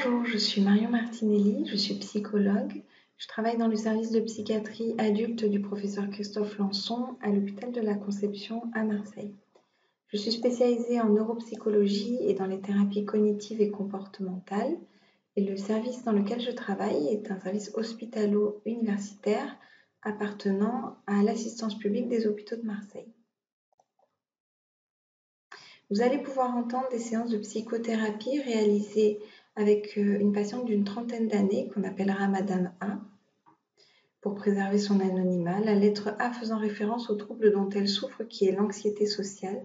Bonjour, je suis Marion Martinelli, je suis psychologue. Je travaille dans le service de psychiatrie adulte du professeur Christophe Lançon à l'hôpital de la Conception à Marseille. Je suis spécialisée en neuropsychologie et dans les thérapies cognitives et comportementales. Et le service dans lequel je travaille est un service hospitalo-universitaire appartenant à l'assistance publique des hôpitaux de Marseille. Vous allez pouvoir entendre des séances de psychothérapie réalisées avec une patiente d'une trentaine d'années qu'on appellera Madame A. Pour préserver son anonymat, la lettre A faisant référence au trouble dont elle souffre qui est l'anxiété sociale,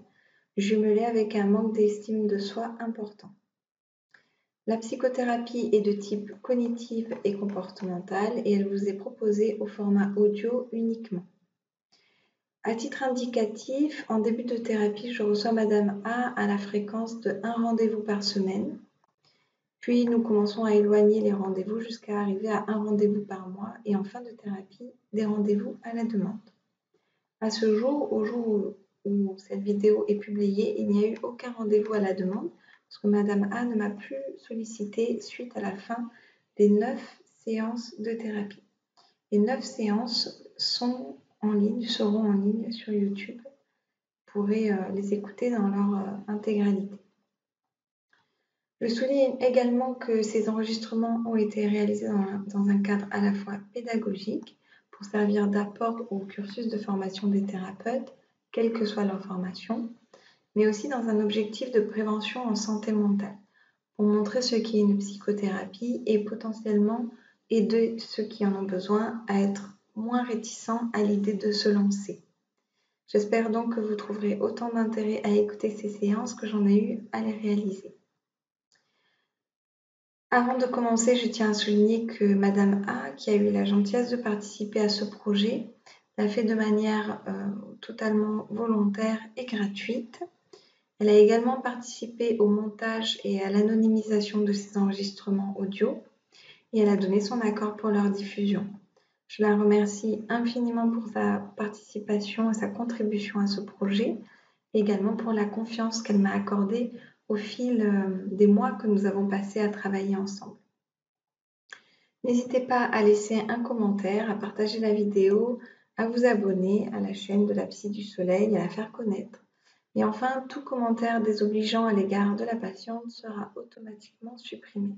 jumelée avec un manque d'estime de soi important. La psychothérapie est de type cognitive et comportementale et elle vous est proposée au format audio uniquement. À titre indicatif, en début de thérapie, je reçois Madame A à la fréquence de 1 rendez-vous par semaine. Puis nous commençons à éloigner les rendez-vous jusqu'à arriver à 1 rendez-vous par mois et en fin de thérapie, des rendez-vous à la demande. À ce jour, au jour où cette vidéo est publiée, il n'y a eu aucun rendez-vous à la demande parce que Madame A ne m'a plus sollicité suite à la fin des 9 séances de thérapie. Les 9 séances seront en ligne sur YouTube. Vous pourrez les écouter dans leur intégralité. Je souligne également que ces enregistrements ont été réalisés dans un cadre à la fois pédagogique pour servir d'apport au cursus de formation des thérapeutes, quelle que soit leur formation, mais aussi dans un objectif de prévention en santé mentale, pour montrer ce qu'est une psychothérapie et potentiellement aider ceux qui en ont besoin à être moins réticents à l'idée de se lancer. J'espère donc que vous trouverez autant d'intérêt à écouter ces séances que j'en ai eu à les réaliser. Avant de commencer, je tiens à souligner que Madame A, qui a eu la gentillesse de participer à ce projet, l'a fait de manière totalement volontaire et gratuite. Elle a également participé au montage et à l'anonymisation de ces enregistrements audio et elle a donné son accord pour leur diffusion. Je la remercie infiniment pour sa participation et sa contribution à ce projet, et également pour la confiance qu'elle m'a accordée au fil des mois que nous avons passés à travailler ensemble. N'hésitez pas à laisser un commentaire, à partager la vidéo, à vous abonner à la chaîne de la Psy du Soleil et à la faire connaître. Et enfin, tout commentaire désobligeant à l'égard de la patiente sera automatiquement supprimé.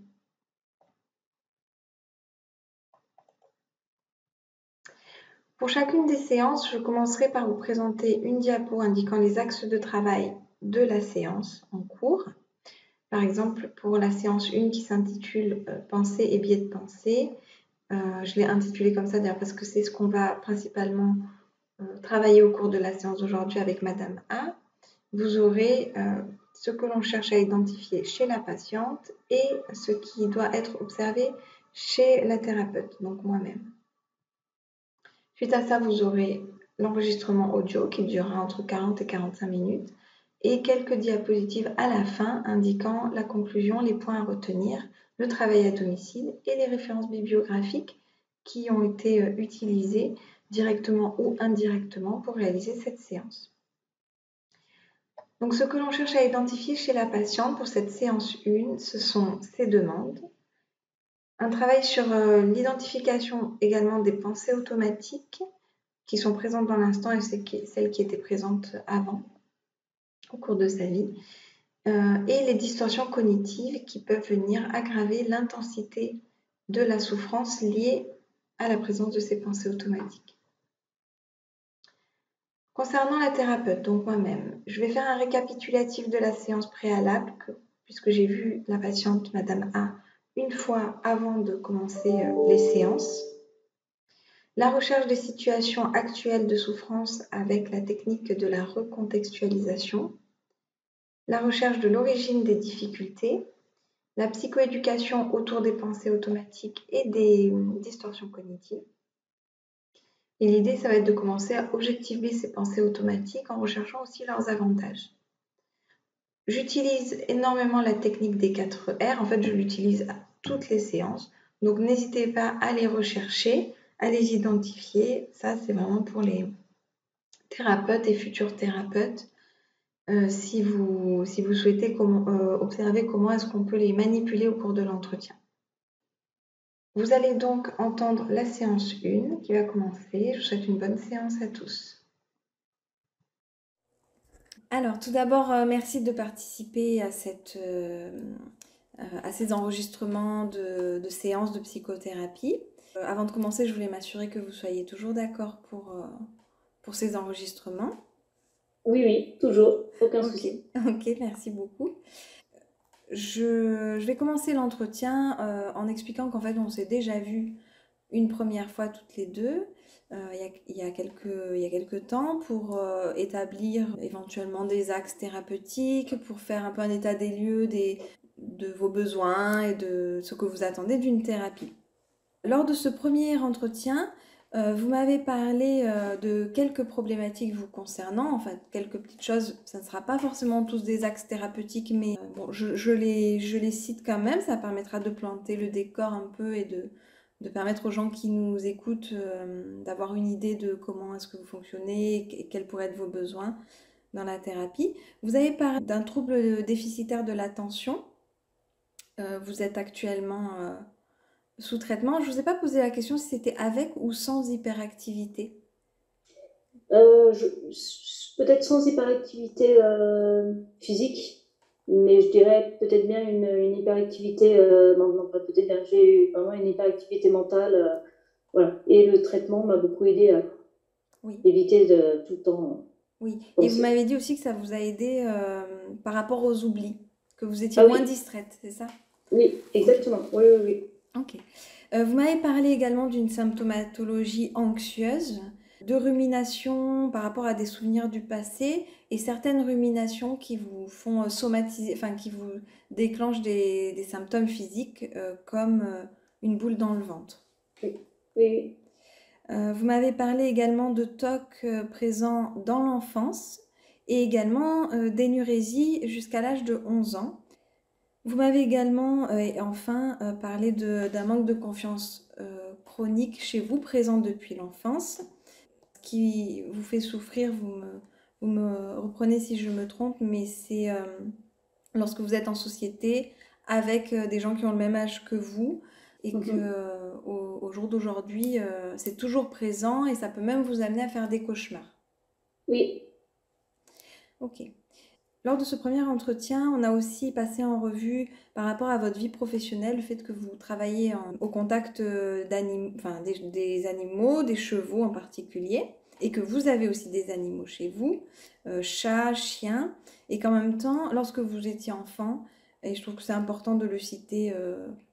Pour chacune des séances, je commencerai par vous présenter une diapo indiquant les axes de travail de la séance en cours. Par exemple, pour la séance 1 qui s'intitule « Pensée et biais de pensée », je l'ai intitulée comme ça d'ailleurs parce que c'est ce qu'on va principalement travailler au cours de la séance d'aujourd'hui avec Madame A. Vous aurez ce que l'on cherche à identifier chez la patiente et ce qui doit être observé chez la thérapeute, donc moi-même. Suite à ça, vous aurez l'enregistrement audio qui durera entre 40 et 45 minutes et quelques diapositives à la fin indiquant la conclusion, les points à retenir, le travail à domicile et les références bibliographiques qui ont été utilisées directement ou indirectement pour réaliser cette séance. Donc, ce que l'on cherche à identifier chez la patiente pour cette séance 1, ce sont ses demandes, un travail sur l'identification également des pensées automatiques qui sont présentes dans l'instant et celles qui étaient présentes avant, au cours de sa vie, et les distorsions cognitives qui peuvent venir aggraver l'intensité de la souffrance liée à la présence de ces pensées automatiques. Concernant la thérapeute, donc moi-même, je vais faire un récapitulatif de la séance préalable puisque j'ai vu la patiente Madame A une fois avant de commencer les séances. La recherche des situations actuelles de souffrance avec la technique de la recontextualisation, la recherche de l'origine des difficultés, la psychoéducation autour des pensées automatiques et des distorsions cognitives. Et l'idée, ça va être de commencer à objectiver ces pensées automatiques en recherchant aussi leurs avantages. J'utilise énormément la technique des 4 R. En fait, je l'utilise à toutes les séances. Donc, n'hésitez pas à les rechercher, à les identifier. Ça, c'est vraiment pour les thérapeutes et futurs thérapeutes. si vous souhaitez observer comment est-ce qu'on peut les manipuler au cours de l'entretien. Vous allez donc entendre la séance 1 qui va commencer. Je vous souhaite une bonne séance à tous. Alors, tout d'abord, merci de participer à ces enregistrements de séances de psychothérapie. Avant de commencer, je voulais m'assurer que vous soyez toujours d'accord pour ces enregistrements. Oui, toujours, aucun souci. Ok, merci beaucoup. Je vais commencer l'entretien en expliquant qu'en fait, on s'est déjà vu une première fois toutes les deux il y a quelques temps pour établir éventuellement des axes thérapeutiques, pour faire un peu un état des lieux de vos besoins et de ce que vous attendez d'une thérapie. Lors de ce premier entretien, vous m'avez parlé de quelques problématiques vous concernant, enfin quelques petites choses, ça ne sera pas forcément tous des axes thérapeutiques, mais bon, je les cite quand même, ça permettra de planter le décor un peu et de permettre aux gens qui nous écoutent d'avoir une idée de comment est-ce que vous fonctionnez et quels pourraient être vos besoins dans la thérapie. Vous avez parlé d'un trouble déficitaire de l'attention. Vous êtes actuellement sous traitement. Je ne vous ai pas posé la question si c'était avec ou sans hyperactivité. Peut-être sans hyperactivité physique, mais je dirais peut-être bien une hyperactivité, non, pas peut-être bien, j'ai vraiment une hyperactivité mentale, voilà. Et le traitement m'a beaucoup aidé à éviter de tout le temps Oui, penser. et vous m'avez dit aussi que ça vous a aidé par rapport aux oublis, que vous étiez moins distraite, c'est ça? Oui, exactement, oui, oui, oui. Ok. Vous m'avez parlé également d'une symptomatologie anxieuse, de rumination par rapport à des souvenirs du passé et certaines ruminations qui vous font somatiser, enfin qui vous déclenchent des symptômes physiques comme une boule dans le ventre. Oui, oui. Vous m'avez parlé également de TOC présents dans l'enfance et également d'énurésie jusqu'à l'âge de 11 ans. Vous m'avez également, et enfin, parlé d'un manque de confiance chronique chez vous, présent depuis l'enfance, qui vous fait souffrir, vous me reprenez si je me trompe, mais c'est lorsque vous êtes en société avec des gens qui ont le même âge que vous, et que au jour d'aujourd'hui, c'est toujours présent et ça peut même vous amener à faire des cauchemars. Oui. Ok. Lors de ce premier entretien, on a aussi passé en revue par rapport à votre vie professionnelle, le fait que vous travaillez au contact des animaux, des chevaux en particulier, et que vous avez aussi des animaux chez vous, chats, chiens, et qu'en même temps, lorsque vous étiez enfant, et je trouve que c'est important de le citer,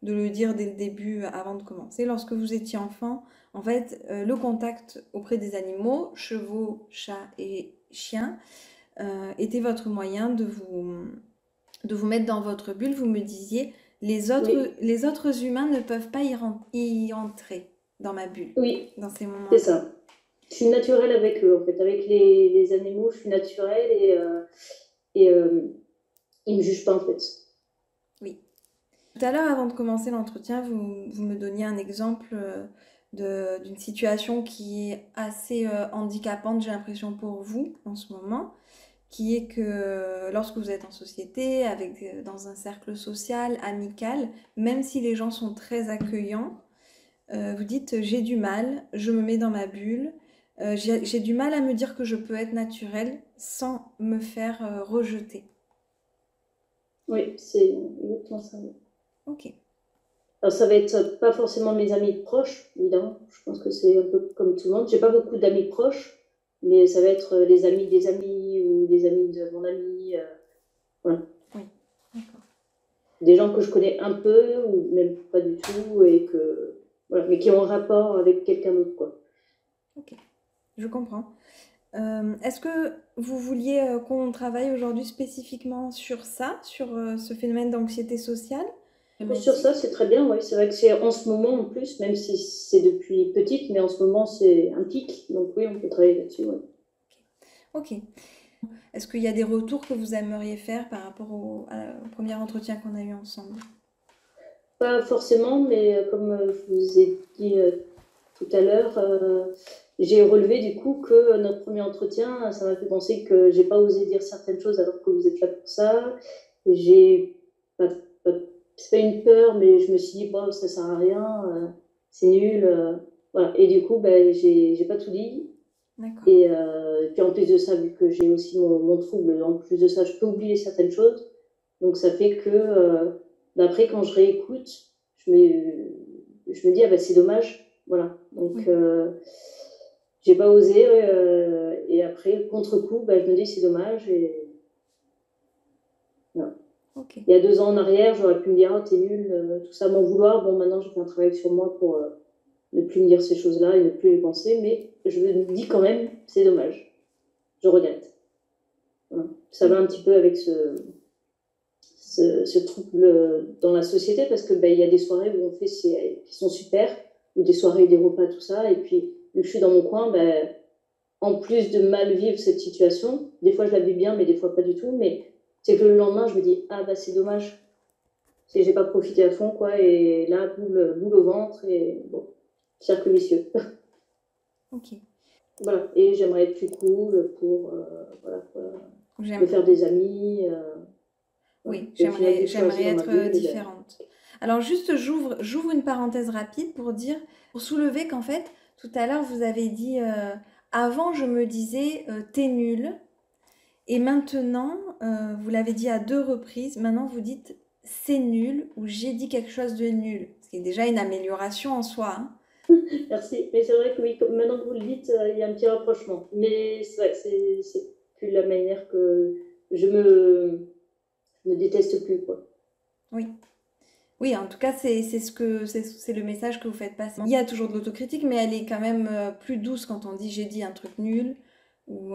de le dire dès le début avant de commencer, lorsque vous étiez enfant, en fait, le contact auprès des animaux, chevaux, chats et chiens, était votre moyen de vous mettre dans votre bulle. Vous me disiez, les autres humains ne peuvent pas y entrer dans ma bulle. Oui, dans ces moments-là. C'est ça. Je suis naturelle avec eux, en fait. Avec les animaux, je suis naturelle et ils ne me jugent pas, en fait. Oui. Tout à l'heure, avant de commencer l'entretien, vous me donniez un exemple d'une situation qui est assez handicapante, j'ai l'impression, pour vous en ce moment, qui est que lorsque vous êtes en société, dans un cercle social, amical, même si les gens sont très accueillants, vous dites j'ai du mal, je me mets dans ma bulle, j'ai du mal à me dire que je peux être naturelle sans me faire rejeter. Oui, c'est exactement ça. Ok. Alors, ça va être pas forcément mes amis proches, évidemment. Je pense que c'est un peu comme tout le monde. J'ai pas beaucoup d'amis proches, mais ça va être les amis des amis ou les amis de mon ami. Voilà. Oui, d'accord. Des gens que je connais un peu ou même pas du tout et que voilà, mais qui ont un rapport avec quelqu'un d'autre, quoi. Ok, je comprends. Est-ce que vous vouliez qu'on travaille aujourd'hui spécifiquement sur ça, sur ce phénomène d'anxiété sociale? Sur ça, c'est très bien, oui. C'est vrai que c'est en ce moment en plus, même si c'est depuis petite, mais en ce moment c'est un tic. Donc oui, on peut travailler là-dessus, oui. Ok. Est-ce qu'il y a des retours que vous aimeriez faire par rapport au premier entretien qu'on a eu ensemble? Pas forcément, mais comme je vous ai dit tout à l'heure, j'ai relevé du coup que notre premier entretien, ça m'a fait penser que j'ai pas osé dire certaines choses alors que vous êtes là pour ça. J'ai pas, pas, c'est pas une peur, mais je me suis dit, bon, ça sert à rien, c'est nul. Voilà. Et du coup, ben, j'ai pas tout dit. D'accord. Et puis en plus de ça, vu que j'ai aussi mon trouble, en plus de ça, je peux oublier certaines choses. Donc ça fait que après, quand je réécoute, je me dis, ah bah c'est dommage. Voilà. Donc Oui. j'ai pas osé. Et après, contre-coup, bah, je me dis, c'est dommage. Et voilà. Ok. Il y a 2 ans en arrière, j'aurais pu me dire, oh, t'es nul, tout ça, m'en vouloir. Bon, maintenant, j'ai fait un travail sur moi pour ne plus me dire ces choses-là et ne plus les penser. Mais je me dis quand même, c'est dommage. Je regrette. Voilà. Ça va un petit peu avec ce trouble dans la société parce que il y a des soirées où on fait qui sont super, ou des soirées, des repas, tout ça. Et puis, vu que je suis dans mon coin, en plus de mal vivre cette situation, des fois je la vis bien, mais des fois pas du tout. Mais c'est que le lendemain, je me dis, ah bah c'est dommage, j'ai pas profité à fond, quoi. Et là, boule au ventre, et bon, cercle vicieux. Ok. Voilà. Et j'aimerais être plus cool pour, voilà, me faire des amis. Voilà. Oui, Et au final, vu que je suis restée j'aimerais dans ma être bulle, différente. Alors juste, j'ouvre une parenthèse rapide pour dire, pour soulever qu'en fait, tout à l'heure, vous avez dit, avant, je me disais, t'es nul. Et maintenant, vous l'avez dit à 2 reprises, maintenant vous dites, c'est nul ou j'ai dit quelque chose de nul. Ce qui est déjà une amélioration en soi, hein. merci. Mais c'est vrai que oui, maintenant que vous le dites, il y a un petit rapprochement. Mais c'est vrai, c'est plus la manière que je me déteste plus, quoi. Oui. Oui, en tout cas, c'est le message que vous faites passer. Il y a toujours de l'autocritique, mais elle est quand même plus douce quand on dit j'ai dit un truc nul ou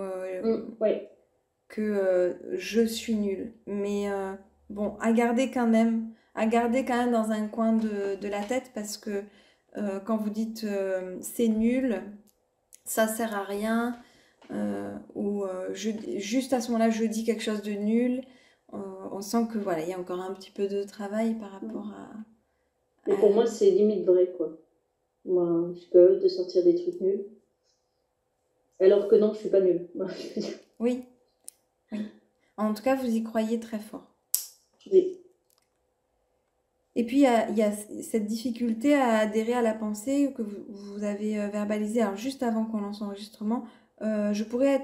Ouais. que je suis nul. Mais bon, à garder quand même dans un coin de la tête parce que quand vous dites c'est nul, ça sert à rien, ou juste à ce moment-là je dis quelque chose de nul, on sent que voilà, il y a encore un petit peu de travail par rapport Mais à... pour moi, c'est limite vrai, quoi. Moi, je suis capable de sortir des trucs nuls. Alors que non, je suis pas nulle. Oui, oui. En tout cas, vous y croyez très fort. Oui. Et puis, il y a cette difficulté à adhérer à la pensée que vous avez verbalisée alors, juste avant qu'on lance l'enregistrement.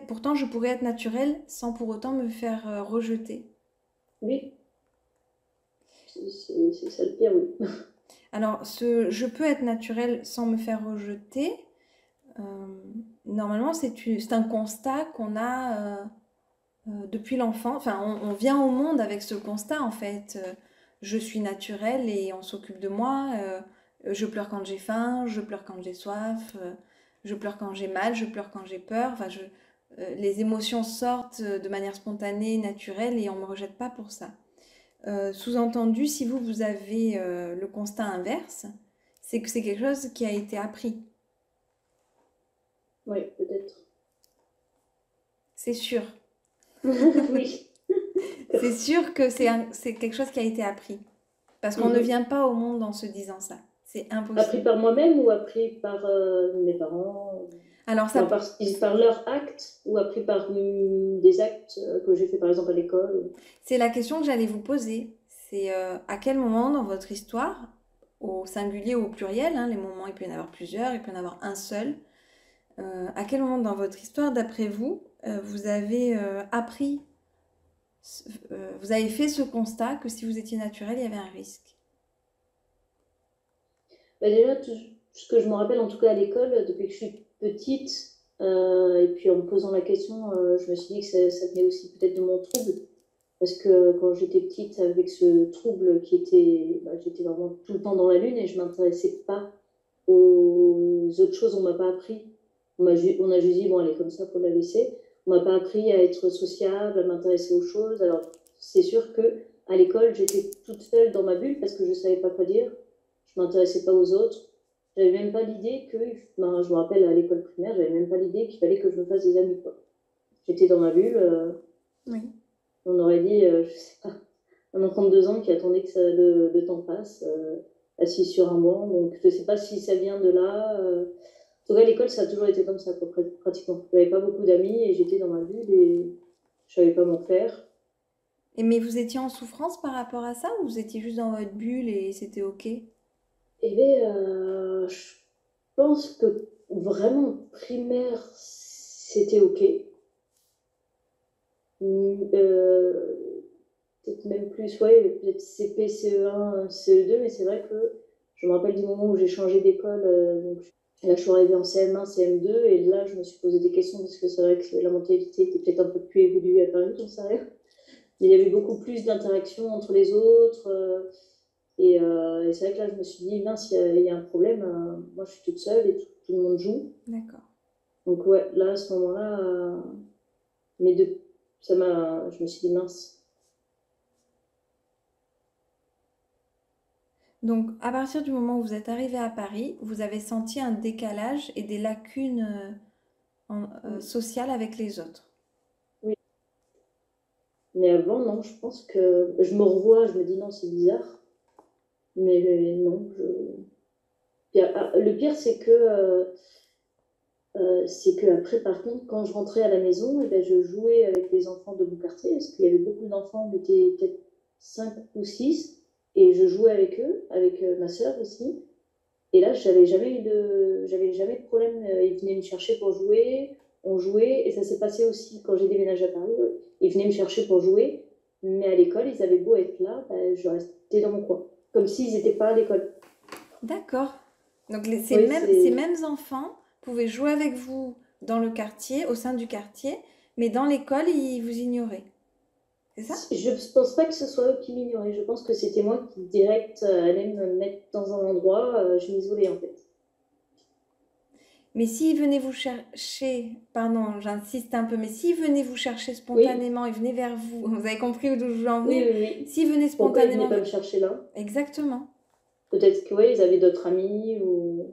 Pourtant, je pourrais être naturelle sans pour autant me faire rejeter. Oui. C'est ça le pire, oui. Alors, je peux être naturelle sans me faire rejeter. euh, Normalement, c'est un constat qu'on a depuis l'enfant. Enfin, on vient au monde avec ce constat, en fait. Je suis naturelle et on s'occupe de moi. Je pleure quand j'ai faim, je pleure quand j'ai soif, je pleure quand j'ai mal, je pleure quand j'ai peur. Enfin, les émotions sortent de manière spontanée, naturelle, et on ne me rejette pas pour ça. Sous-entendu, si vous avez le constat inverse, c'est que c'est quelque chose qui a été appris. Oui, peut-être. C'est sûr. Oui. C'est sûr que c'est quelque chose qui a été appris. Parce qu'on ne vient pas au monde en se disant ça. C'est Appris impossible. par moi-même ou appris par mes parents, Alors ça, par leurs actes, ou appris par des actes que j'ai fait par exemple à l'école. c'est la question que j'allais vous poser. C'est à quel moment dans votre histoire, au singulier ou au pluriel, hein, les moments, il peut y en avoir plusieurs, il peut y en avoir un seul, à quel moment dans votre histoire, d'après vous, vous avez appris, vous avez fait ce constat que si vous étiez naturel, il y avait un risque. Déjà, tout ce que je me rappelle, en tout cas à l'école, depuis que je suis petite, et puis en me posant la question, je me suis dit que ça venait aussi peut-être de mon trouble. Parce que quand j'étais petite, avec ce trouble qui était, j'étais vraiment tout le temps dans la lune et je m'intéressais pas aux autres choses. On m'a pas appris. On a juste dit, bon, elle est comme ça, faut la laisser. On m'a pas appris à être sociable, à m'intéresser aux choses. Alors, c'est sûr que à l'école, j'étais toute seule dans ma bulle parce que je savais pas quoi dire. Je m'intéressais pas aux autres. J'avais même pas l'idée que, je me rappelle à l'école primaire, j'avais même pas l'idée qu'il fallait que je me fasse des amis, quoi. J'étais dans ma bulle. Oui. On aurait dit, je sais pas, un enfant de 2 ans qui attendait que le temps passe, assis sur un banc. Donc, je sais pas si ça vient de là. De tout cas, à l'école, ça a toujours été comme ça, quoi, pratiquement. J'avais pas beaucoup d'amis et j'étais dans ma bulle et je savais pas m'en faire. Mais vous étiez en souffrance par rapport à ça ou vous étiez juste dans votre bulle et c'était ok? Eh bien, je pense que vraiment primaire, c'était ok. Peut-être même plus, ouais, peut-être CP, CE1, CE2, mais c'est vrai que je me rappelle du moment où j'ai changé d'école. Donc là, je suis arrivée en CM1, CM2, et là, je me suis posé des questions parce que c'est vrai que la mentalité était peut-être un peu plus évoluée à Paris, j'en sais rien. Mais il y avait beaucoup plus d'interactions entre les autres. Et c'est vrai que là, je me suis dit, mince, il y a un problème. Moi, je suis toute seule et tout le monde joue. D'accord. Donc, ouais, là, à ce moment-là, mais je me suis dit, mince. Donc, à partir du moment où vous êtes arrivé à Paris, vous avez senti un décalage et des lacunes sociales avec les autres. Oui. Mais avant, non, je pense que je me revois, je me dis, non, c'est bizarre. Mais non, le pire, c'est que après, par contre, quand je rentrais à la maison, eh ben, je jouais avec les enfants de mon quartier, parce qu'il y avait beaucoup d'enfants, on était peut-être 5 ou 6, et je jouais avec eux, avec ma sœur aussi. Et là, j'avais jamais de problème. Ils venaient me chercher pour jouer, on jouait, et ça s'est passé aussi quand j'ai déménagé à Paris. Ouais. Ils venaient me chercher pour jouer, mais à l'école, ils avaient beau être là, ben, je restais dans mon coin, comme s'ils n'étaient pas à l'école. D'accord. Donc, Oui, ces c'est. mêmes enfants pouvaient jouer avec vous dans le quartier, au sein du quartier, mais dans l'école, ils vous ignoraient. C'est ça? Je pense pas que ce soit eux qui m'ignoraient. Je pense que c'était moi qui direct allais me mettre dans un endroit. Je m'isolais en fait. Mais s'ils venaient vous chercher, pardon, j'insiste un peu, mais s'ils venaient vous chercher Oui, spontanément, ils venaient vers vous, vous avez compris d'où je veux en venir? oui, oui, oui. S'ils venaient Pourquoi ils venaient spontanément, pas me chercher là? exactement. Peut-être que ouais, ils avaient d'autres amis ou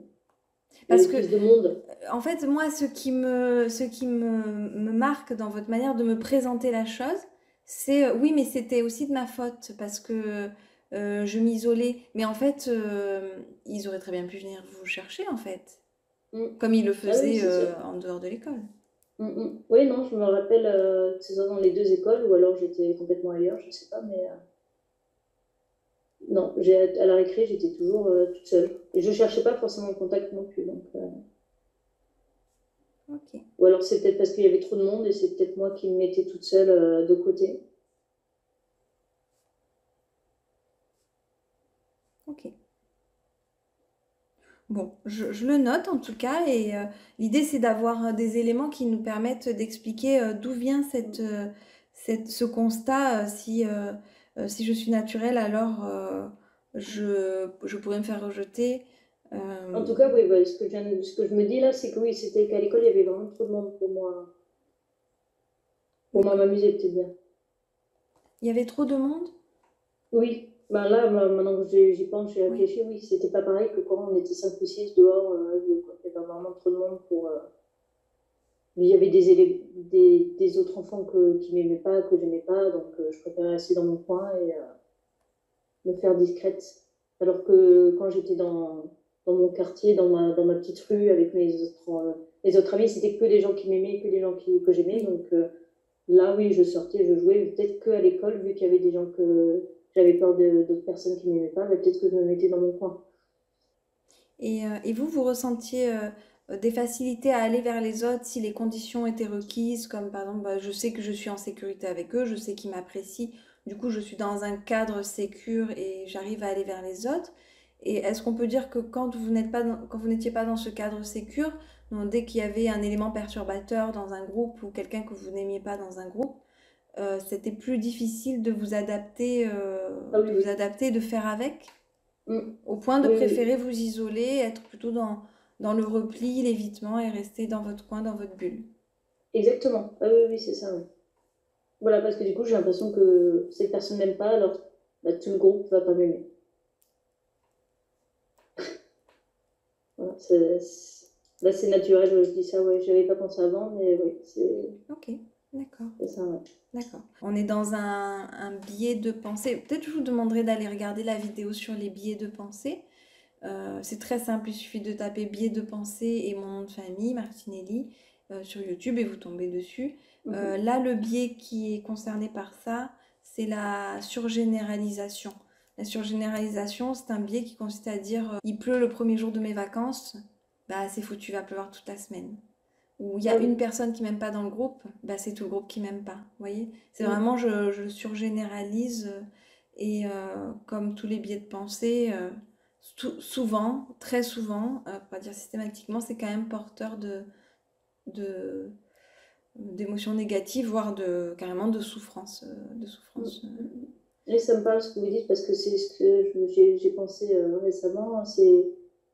il y Parce avait que, plus de monde. en fait, moi, ce qui me marque dans votre manière de me présenter la chose, c'est oui, mais c'était aussi de ma faute parce que je m'isolais. Mais en fait, ils auraient très bien pu venir vous chercher, en fait, Mm. comme ils le Ah oui, faisaient c'est sûr. en dehors de l'école. Oui, non, je me rappelle que ce soit dans les deux écoles ou alors j'étais complètement ailleurs, je sais pas, mais non, à la récré, j'étais toujours toute seule. Et je cherchais pas forcément le contact non plus. Donc, Ok, ou alors c'est peut-être parce qu'il y avait trop de monde et c'est peut-être moi qui me mettais toute seule de côté. ok. Bon, je le note en tout cas, et l'idée c'est d'avoir des éléments qui nous permettent d'expliquer d'où vient ce constat. Si je suis naturelle, alors je pourrais me faire rejeter. En Euh, tout cas, oui, ouais, ce que je me dis là, c'est que oui, c'était qu'à l'école, il y avait vraiment trop de monde pour moi d'accord. m'amuser peut-être bien. Il y avait trop de monde? Oui, ben là, maintenant que j'y pense, j'ai Oui. réfléchi, oui, c'était pas pareil que quand on était 5 ou 6 dehors, quoi. Il y avait vraiment trop de monde pour. Mais il y avait des autres enfants qui m'aimaient pas, que j'aimais pas, donc je préférais rester dans mon coin et me faire discrète. Alors que quand j'étais dans mon quartier, dans ma petite rue avec mes autres amis, c'était que des gens qui m'aimaient, que des gens que j'aimais. Oui. Donc là, oui, je sortais, je jouais, peut-être qu'à l'école, vu qu'il y avait des gens que j'avais peur d'autres personnes qui m'aimaient pas, bah, peut-être que je me mettais dans mon coin. Et vous, vous ressentiez des facilités à aller vers les autres si les conditions étaient requises, comme par exemple, bah, je sais que je suis en sécurité avec eux, je sais qu'ils m'apprécient, du coup je suis dans un cadre sécure et j'arrive à aller vers les autres. Et est-ce qu'on peut dire que quand vous n'étiez pas dans ce cadre sécure, donc dès qu'il y avait un élément perturbateur dans un groupe ou quelqu'un que vous n'aimiez pas dans un groupe, c'était plus difficile Ah oui, de vous oui. adapter, de faire avec? Mm. Au point de Oui, oui, préférer vous isoler, être plutôt dans le repli, l'évitement et rester dans votre coin, dans votre bulle. exactement. Ah oui, oui, c'est ça. Ouais. Voilà, parce que du coup, j'ai l'impression que cette personne m'aime pas, alors bah, tout le groupe va pas m'aimer. Voilà, là, c'est naturel, je dis ça, ouais, j'avais pas pensé avant, mais oui, Ok, d'accord, c'est ça, ouais. d'accord. On est dans un biais de pensée. Peut-être je vous demanderai d'aller regarder la vidéo sur les biais de pensée. C'est très simple, il suffit de taper biais de pensée et mon nom de famille, Martinelli, sur YouTube et vous tombez dessus. Là, le biais qui est concerné par ça, c'est la surgénéralisation. La surgénéralisation, c'est un biais qui consiste à dire il pleut le premier jour de mes vacances, bah c'est foutu, il va pleuvoir toute la semaine. Ou il y a une personne qui m'aime pas dans le groupe, bah c'est tout le groupe qui m'aime pas. Vous voyez? C'est vraiment, je surgénéralise et comme tous les biais de pensée, souvent, très souvent, pour pas dire systématiquement, c'est quand même porteur de, d'émotions négatives, voire carrément de souffrance. Et ça me parle ce que vous dites parce que c'est ce que j'ai pensé récemment. C'est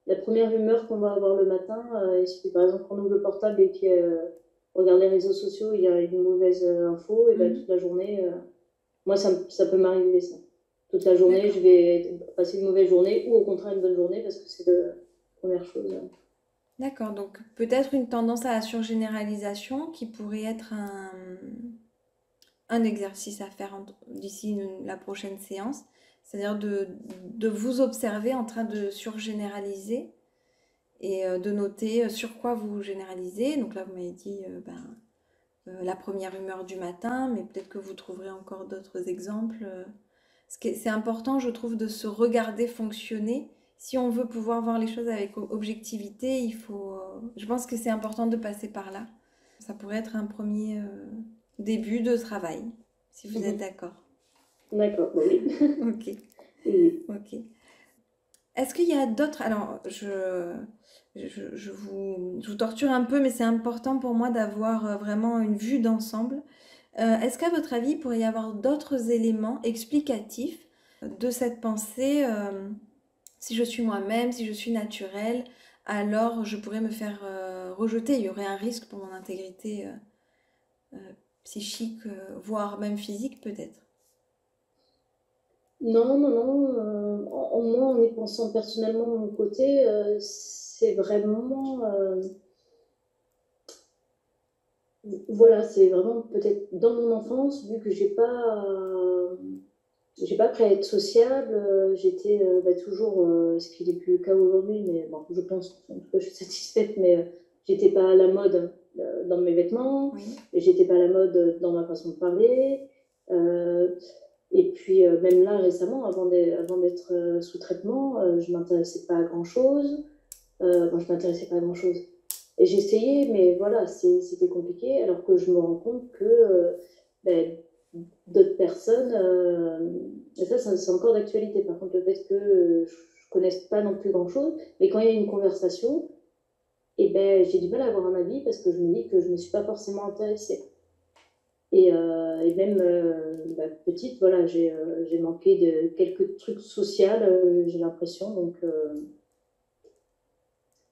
la première humeur qu'on va avoir le matin. Il suffit par exemple qu'on ouvre le portable et qu'on regarde les réseaux sociaux, il y a une mauvaise info, et ben, toute la journée, moi ça peut m'arriver ça. Toute la journée, je vais passer une mauvaise journée ou au contraire une bonne journée parce que c'est la première chose. D'accord, donc peut-être une tendance à la surgénéralisation qui pourrait être un exercice à faire d'ici la prochaine séance, c'est-à-dire de vous observer en train de surgénéraliser et de noter sur quoi vous généralisez. Donc là, vous m'avez dit la première humeur du matin, mais peut-être que vous trouverez encore d'autres exemples. C'est important, je trouve, de se regarder fonctionner. Si on veut pouvoir voir les choses avec objectivité, il faut. Je pense que c'est important de passer par là. Ça pourrait être un premier début de travail, si vous êtes d'accord. D'accord, oui. Ok. Oui. Ok. Est-ce qu'il y a d'autres... Alors, je vous torture un peu, mais c'est important pour moi d'avoir vraiment une vue d'ensemble. Est-ce qu'à votre avis, il pourrait y avoir d'autres éléments explicatifs de cette pensée si je suis moi-même, si je suis naturelle, alors je pourrais me faire rejeter. Il y aurait un risque pour mon intégrité psychique, voire même physique peut-être. Non, non, non. En moi, en y pensant personnellement de mon côté, c'est vraiment. Voilà, c'est vraiment peut-être dans mon enfance, vu que j'ai pas appris à être sociable, j'étais toujours, ce qui n'est plus le cas aujourd'hui, mais bon, je pense, en tout cas, je suis satisfaite, mais j'étais pas à la mode dans mes vêtements, Oui. j'étais pas à la mode dans ma façon de parler. Et puis, même là, récemment, avant d'être sous traitement, je m'intéressais pas à grand-chose. Je m'intéressais pas à grand-chose. Et j'essayais, mais voilà, c'était compliqué, alors que je me rends compte que ben, d'autres personnes, et ça, c'est encore d'actualité, par contre, le fait que je connaisse pas non plus grand-chose, mais quand il y a une conversation, et ben, j'ai du mal à avoir un avis parce que je me dis que je me suis pas forcément intéressée. Et même petite, voilà, j'ai manqué de quelques trucs sociaux, j'ai l'impression. Donc,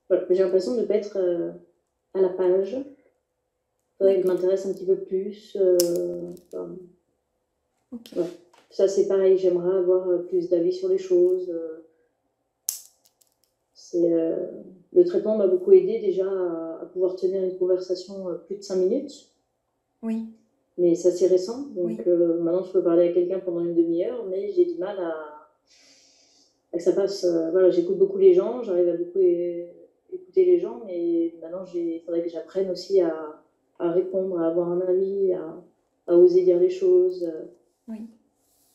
voilà, j'ai l'impression de ne pas être à la page. Il faudrait que je m'intéresse un petit peu plus. Okay. Ouais. Ça, c'est pareil, j'aimerais avoir plus d'avis sur les choses. Le traitement m'a beaucoup aidé déjà à pouvoir tenir une conversation plus de 5 minutes. Oui. Mais c'est assez récent, donc oui. Maintenant je peux parler à quelqu'un pendant une demi-heure, mais j'ai du mal à que ça passe. Voilà, j'écoute beaucoup les gens, j'arrive à beaucoup écouter les gens, mais maintenant il faudrait que j'apprenne aussi à répondre, à avoir un avis, à oser dire les choses, oui.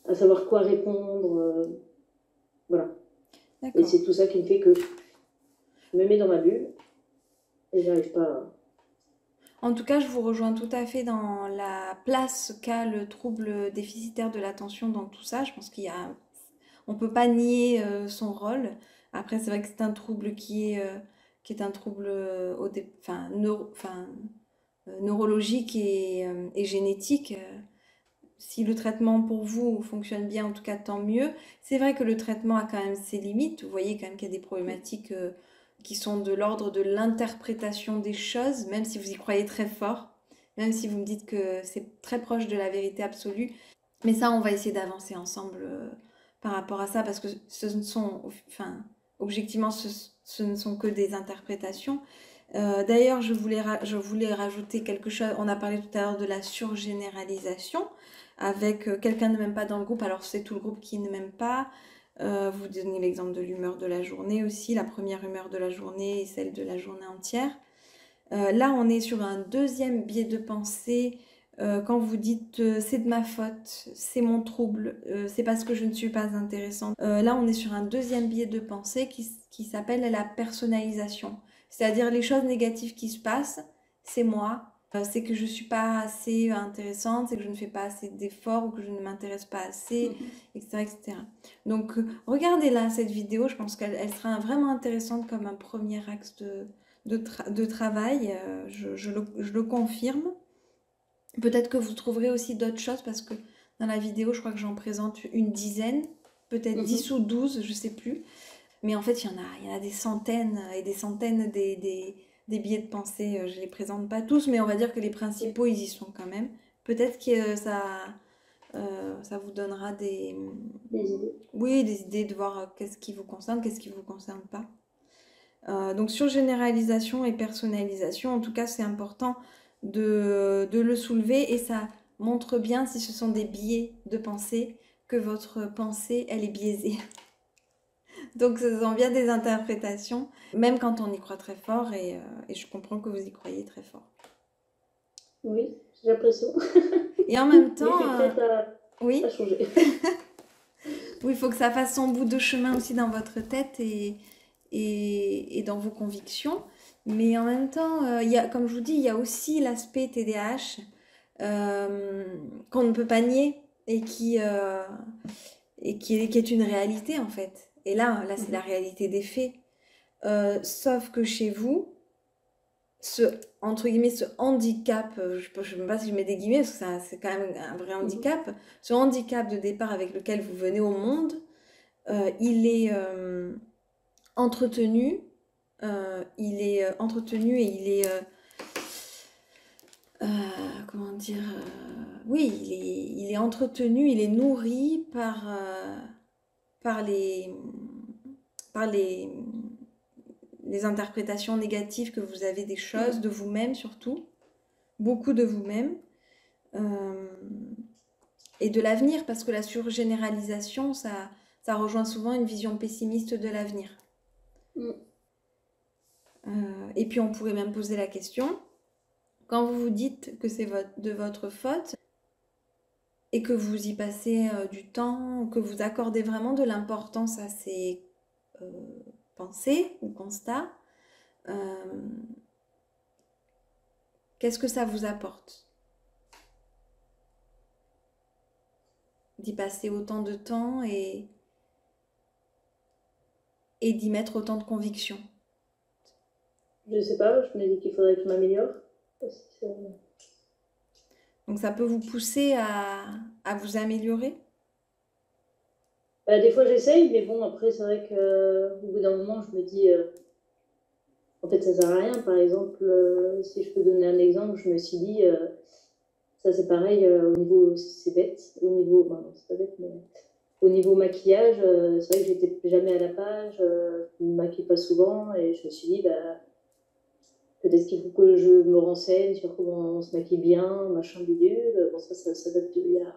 à savoir quoi répondre. Voilà. Et c'est tout ça qui me fait que je me mets dans ma bulle et j'arrive pas à... En tout cas, je vous rejoins tout à fait dans la place qu'a le trouble déficitaire de l'attention dans tout ça. Je pense on peut pas nier son rôle. Après, c'est vrai que c'est un trouble qui est un trouble neurologique et génétique. Si le traitement pour vous fonctionne bien, en tout cas, tant mieux. C'est vrai que le traitement a quand même ses limites. Vous voyez quand même qu'il y a des problématiques qui sont de l'ordre de l'interprétation des choses, même si vous y croyez très fort, même si vous me dites que c'est très proche de la vérité absolue. Mais ça, on va essayer d'avancer ensemble par rapport à ça, parce que objectivement, ce ne sont que des interprétations. D'ailleurs, je voulais rajouter quelque chose. On a parlé tout à l'heure de la surgénéralisation avec quelqu'un ne m'aime pas dans le groupe, alors c'est tout le groupe qui ne m'aime pas. Vous donnez l'exemple de l'humeur de la journée aussi, la première humeur de la journée et celle de la journée entière. Là, on est sur un deuxième biais de pensée. Quand vous dites c'est de ma faute, c'est mon trouble, c'est parce que je ne suis pas intéressante. Là, on est sur un deuxième biais de pensée qui s'appelle la personnalisation. C'est-à-dire les choses négatives qui se passent, c'est moi. C'est que je ne suis pas assez intéressante, c'est que je ne fais pas assez d'efforts ou que je ne m'intéresse pas assez, etc., etc. Donc, regardez là cette vidéo, je pense qu'elle sera vraiment intéressante comme un premier axe de travail, je le confirme. Peut-être que vous trouverez aussi d'autres choses parce que dans la vidéo, je crois que j'en présente une dizaine, peut-être 10 ou 12, je sais plus. Mais en fait, il y en a des centaines et des centaines des biais de pensée. Je les présente pas tous, mais on va dire que les principaux, ils y sont quand même. Peut-être que ça vous donnera des idées. Oui, des idées de voir qu'est-ce qui vous concerne, qu'est-ce qui vous concerne pas. Donc sur généralisation et personnalisation, en tout cas, c'est important de le soulever et ça montre bien si ce sont des biais de pensée que votre pensée, elle est biaisée. Donc ce sont bien des interprétations, même quand on y croit très fort et je comprends que vous y croyez très fort. Oui, j'ai l'impression. Et en même temps, je suis prête oui. à changer. Oui, il faut que ça fasse son bout de chemin aussi dans votre tête et dans vos convictions. Mais en même temps, comme je vous dis, il y a aussi l'aspect TDAH qu'on ne peut pas nier et qui est une réalité en fait. Et là c'est la réalité des faits. Sauf que chez vous, entre guillemets, ce handicap, je ne sais même pas si je mets des guillemets parce que c'est quand même un vrai handicap, ce handicap de départ avec lequel vous venez au monde, il est entretenu, et il est comment dire, oui, il est entretenu, il est nourri par les interprétations négatives que vous avez des choses, de vous-même surtout, beaucoup de vous-même, et de l'avenir, parce que la surgénéralisation, ça rejoint souvent une vision pessimiste de l'avenir. Et puis on pourrait même poser la question, quand vous vous dites que c'est de votre faute, et que vous y passez du temps, que vous accordez vraiment de l'importance à ces pensées ou constats, qu'est-ce que ça vous apporte d'y passer autant de temps et d'y mettre autant de conviction? Je sais pas, je me dis qu'il faudrait que je m'améliore. Donc ça peut vous pousser à vous améliorer? Des fois j'essaye, mais bon, après c'est vrai qu'au bout d'un moment, je me dis, en fait ça sert à rien. Par exemple, si je peux donner un exemple, je me suis dit, ça c'est pareil, au niveau, c'est bête, au niveau, non, c'est pas bête, mais au niveau maquillage, c'est vrai que j'étais jamais à la page, je me maquille pas souvent, et je me suis dit, peut-être qu'il faut que je me renseigne sur comment on se maquille bien, machin bidule. Bon, ça date d'il y a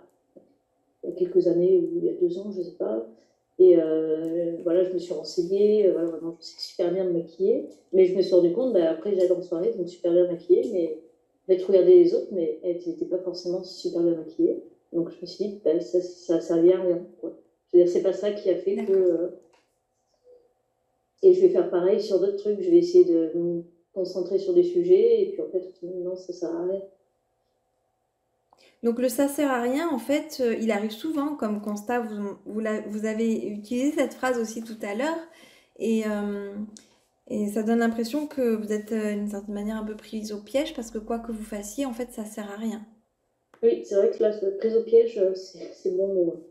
quelques années, ou il y a 2 ans, je sais pas. Et voilà, je me suis renseignée, voilà, vraiment, je sais super bien me maquiller. Mais je me suis rendu compte, après j'allais en soirée, donc super bien maquillée, mais en fait, je regardais les autres, mais elles n'étaient pas forcément super bien maquillées. Donc je me suis dit, ça servait à rien, quoi. Je veux dire, c'est pas ça qui a fait que... Et je vais faire pareil sur d'autres trucs, je vais essayer de me concentrer sur des sujets, et puis en fait, non, ça sert à rien. Donc le ça sert à rien, en fait, il arrive souvent comme constat, vous avez utilisé cette phrase aussi tout à l'heure, et ça donne l'impression que vous êtes d'une certaine manière un peu prise au piège, parce que quoi que vous fassiez, en fait, ça sert à rien. Oui, c'est vrai que là, prise au piège, c'est bon mot.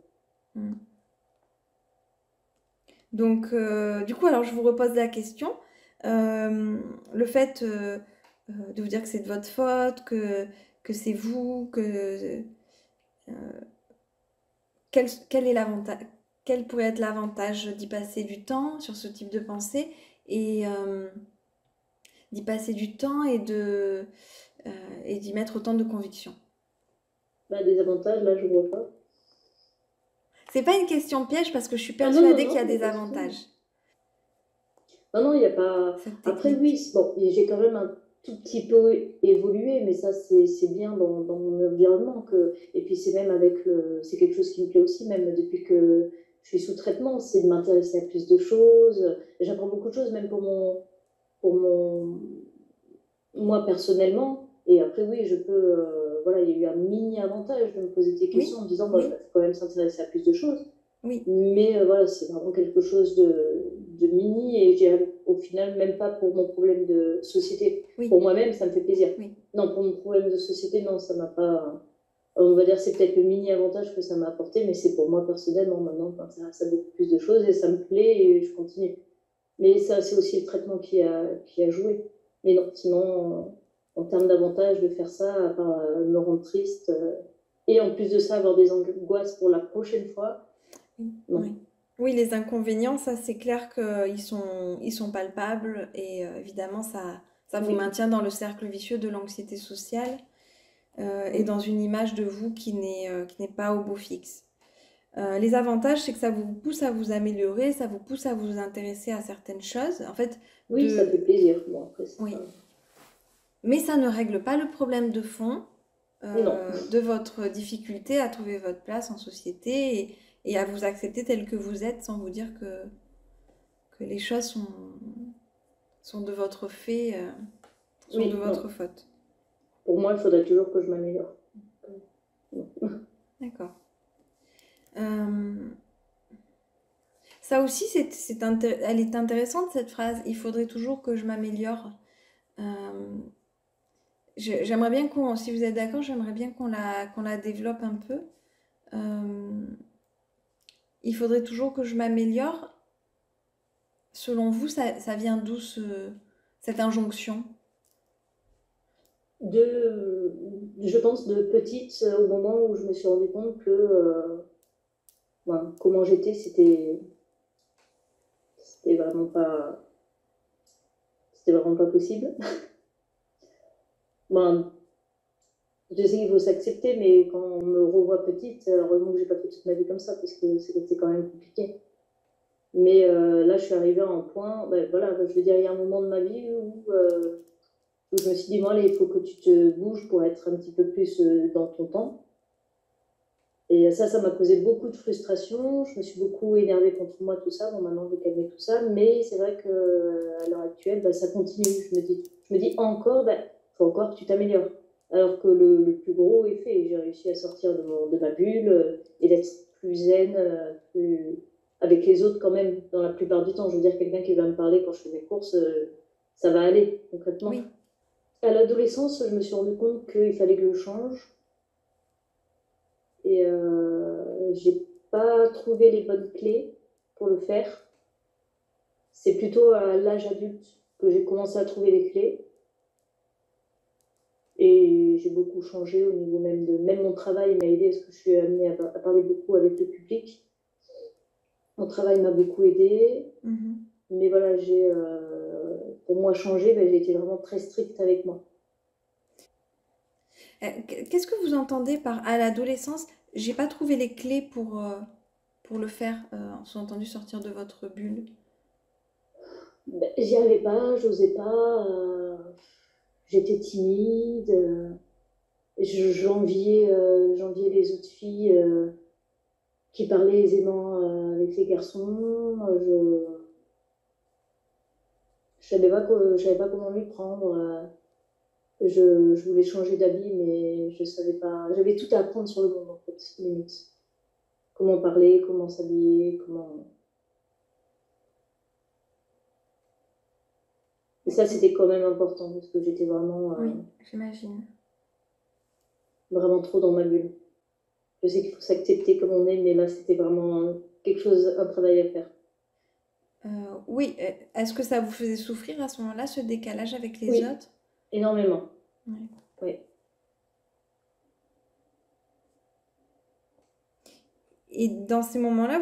Donc, du coup, alors je vous repose la question. Le fait de vous dire que c'est de votre faute, que c'est vous, quel pourrait être l'avantage d'y passer du temps sur ce type de pensée et d'y passer du temps et d'y mettre autant de conviction? Des avantages, là, je vois pas. C'est pas une question piège parce que je suis Ah non, non, persuadée qu'il y a non, des pas du tout. avantages, Non, non, il n'y a pas. cette Après, oui, technique. bon, j'ai quand même un tout petit peu évolué, mais ça, c'est bien dans mon environnement. Et puis, c'est même avec le. C'est quelque chose qui me plaît aussi, même depuis que je suis sous traitement, c'est de m'intéresser à plus de choses. J'apprends beaucoup de choses, même pour mon, moi personnellement. Et après, oui, je peux. Voilà, il y a eu un mini avantage de me poser des questions Oui, en me disant, bah, oui, faut quand même s'intéresser à plus de choses. oui, Mais voilà, c'est vraiment quelque chose de mini et j'ai au final même pas pour mon problème de société. Pour oui, moi-même, ça me fait plaisir. oui. Non, pour mon problème de société, non, ça m'a pas. On va dire c'est peut-être le mini avantage que ça m'a apporté, mais c'est pour moi personnellement maintenant, ça m'intéresse à beaucoup plus de choses et ça me plaît et je continue. Mais ça, c'est aussi le traitement qui a joué. Mais non, sinon, en termes d'avantage de faire ça, à part me rendre triste et en plus de ça, avoir des angoisses pour la prochaine fois, Oui, non. oui. Oui, les inconvénients, ça c'est clair ils sont palpables et évidemment ça vous Oui. maintient dans le cercle vicieux de l'anxiété sociale et dans une image de vous qui n'est pas au beau fixe. Les avantages, c'est que ça vous pousse à vous améliorer, ça vous pousse à vous intéresser à certaines choses. En fait, Oui, ça fait plaisir. Bon, après, c'est oui. pas. Mais ça ne règle pas le problème de fond Non. de votre difficulté à trouver votre place en société et à vous accepter tel que vous êtes sans vous dire que les choses sont de votre fait, sont de Oui, votre non. faute. Pour moi, il faudrait toujours que je m'améliore. D'accord. Euh, Ça aussi, elle est intéressante cette phrase. Il faudrait toujours que je m'améliore. Euh, J'aimerais bien si vous êtes d'accord, j'aimerais bien qu'on la développe un peu. Euh, il faudrait toujours que je m'améliore. Selon vous, ça vient d'où cette injonction? Je pense de petite, au moment où je me suis rendu compte que ben, comment j'étais, c'était vraiment pas, c'était vraiment pas possible. Ben, je sais qu'il faut s'accepter, mais quand on me revoit petite, heureusement que j'ai pas fait toute ma vie comme ça, parce que c'était quand même compliqué. Mais là, je suis arrivée à un point, ben, voilà, je veux dire, il y a un moment de ma vie où je me suis dit, bon, allez, il faut que tu te bouges pour être un petit peu plus dans ton temps. Et ça m'a causé beaucoup de frustration. Je me suis beaucoup énervée contre moi, tout ça. Bon, maintenant, je vais calmer tout ça. Mais c'est vrai qu'à l'heure actuelle, bah, ça continue. Je me dis encore, bah, faut encore que tu t'améliores. Alors que le plus gros est fait. J'ai réussi à sortir de ma bulle et d'être plus zen, avec les autres quand même, dans la plupart du temps. Je veux dire, quelqu'un qui va me parler quand je fais mes courses, ça va aller, concrètement. Oui, À l'adolescence, je me suis rendu compte qu'il fallait que je change. Et j'ai pas trouvé les bonnes clés pour le faire. C'est plutôt à l'âge adulte que j'ai commencé à trouver les clés. Et j'ai beaucoup changé au niveau même de. Même mon travail m'a aidé parce que je suis amenée à parler beaucoup avec le public. Mon travail m'a beaucoup aidé. mhm. Mais voilà, pour moi changer, ben, j'ai été vraiment très stricte avec moi. Qu'est-ce que vous entendez par à l'adolescence? J'ai pas trouvé les clés pour le faire, sous-entendu sortir de votre bulle. Ben, j'y arrivais pas, j'osais pas. J'étais timide. J'enviais les autres filles qui parlaient aisément avec les garçons. Je savais pas comment lui prendre. Je voulais changer d'habit, mais je savais pas. J'avais tout à apprendre sur le monde, en fait, limite. Comment parler, comment s'habiller, comment. Et ça, c'était quand même important, parce que j'étais Oui, j'imagine. vraiment trop dans ma bulle. Je sais qu'il faut s'accepter comme on est, mais là, c'était vraiment quelque chose, un travail à faire. Oui, est-ce que ça vous faisait souffrir à ce moment-là, ce décalage avec les Oui, autres? énormément. Ouais. Oui. Et dans ces moments-là,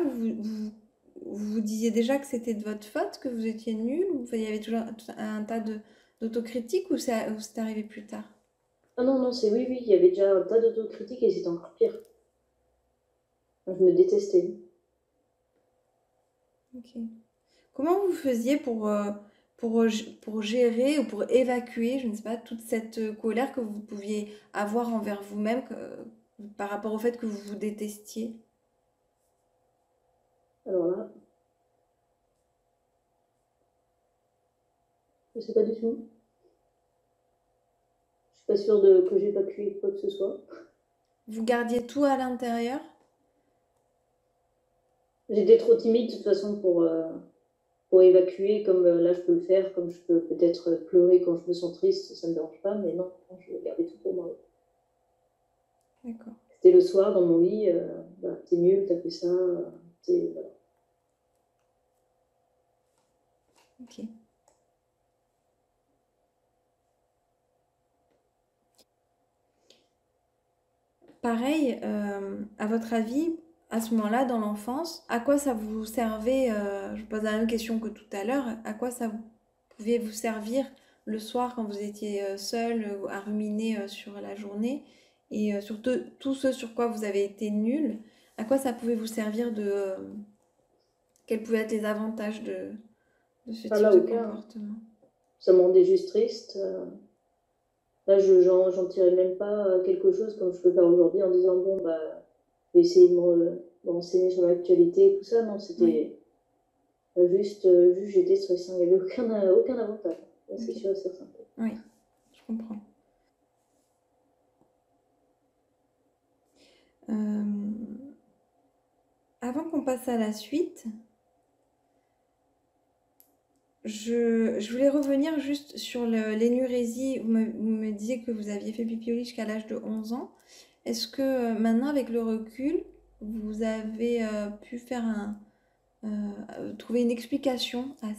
vous disiez déjà que c'était de votre faute, que vous étiez nul, ou il y avait toujours un tas d'autocritique, ou c'est arrivé plus tard? Ah non, non, oui, oui, il y avait déjà un tas d'autocritiques et c'était encore pire. Je me détestais. Ok. Comment vous faisiez pour gérer ou pour évacuer, je ne sais pas, toute cette colère que vous pouviez avoir envers vous-même par rapport au fait que vous vous détestiez? Alors là, je sais pas du tout. Je suis pas sûre que j'ai évacué quoi que ce soit. Vous gardiez tout à l'intérieur? J'étais trop timide de toute façon pour évacuer, comme là je peux le faire, comme je peux peut-être pleurer quand je me sens triste, ça me dérange pas, mais non, je gardais tout pour moi. D'accord. C'était le soir dans mon lit, voilà, t'es nul, t'as fait ça, voilà. Ok. Pareil, à votre avis, à ce moment-là, dans l'enfance, à quoi ça vous servait, je pose la même question que tout à l'heure, à quoi ça pouvait vous servir le soir quand vous étiez seul à ruminer sur la journée et sur tout ce sur quoi vous avez été nul, à quoi ça pouvait vous servir quels pouvaient être les avantages de ce Ah type là, de aucun. comportement? Ça me rendait juste triste. Là, j'en tirais même pas quelque chose comme je peux faire aujourd'hui en disant, bon, bah, je vais essayer de me renseigner sur l'actualité et tout ça. Non, Oui, c'était juste j'étais stressée. Il n'y avait aucun avantage. C'est ok. sûr et certain. Oui, je comprends. Avant qu'on passe à la suite, je voulais revenir juste sur l'énurésie. Vous me disiez que vous aviez fait pipi au lit jusqu'à l'âge de 11 ans. Est-ce que maintenant, avec le recul, vous avez pu trouver une explication à,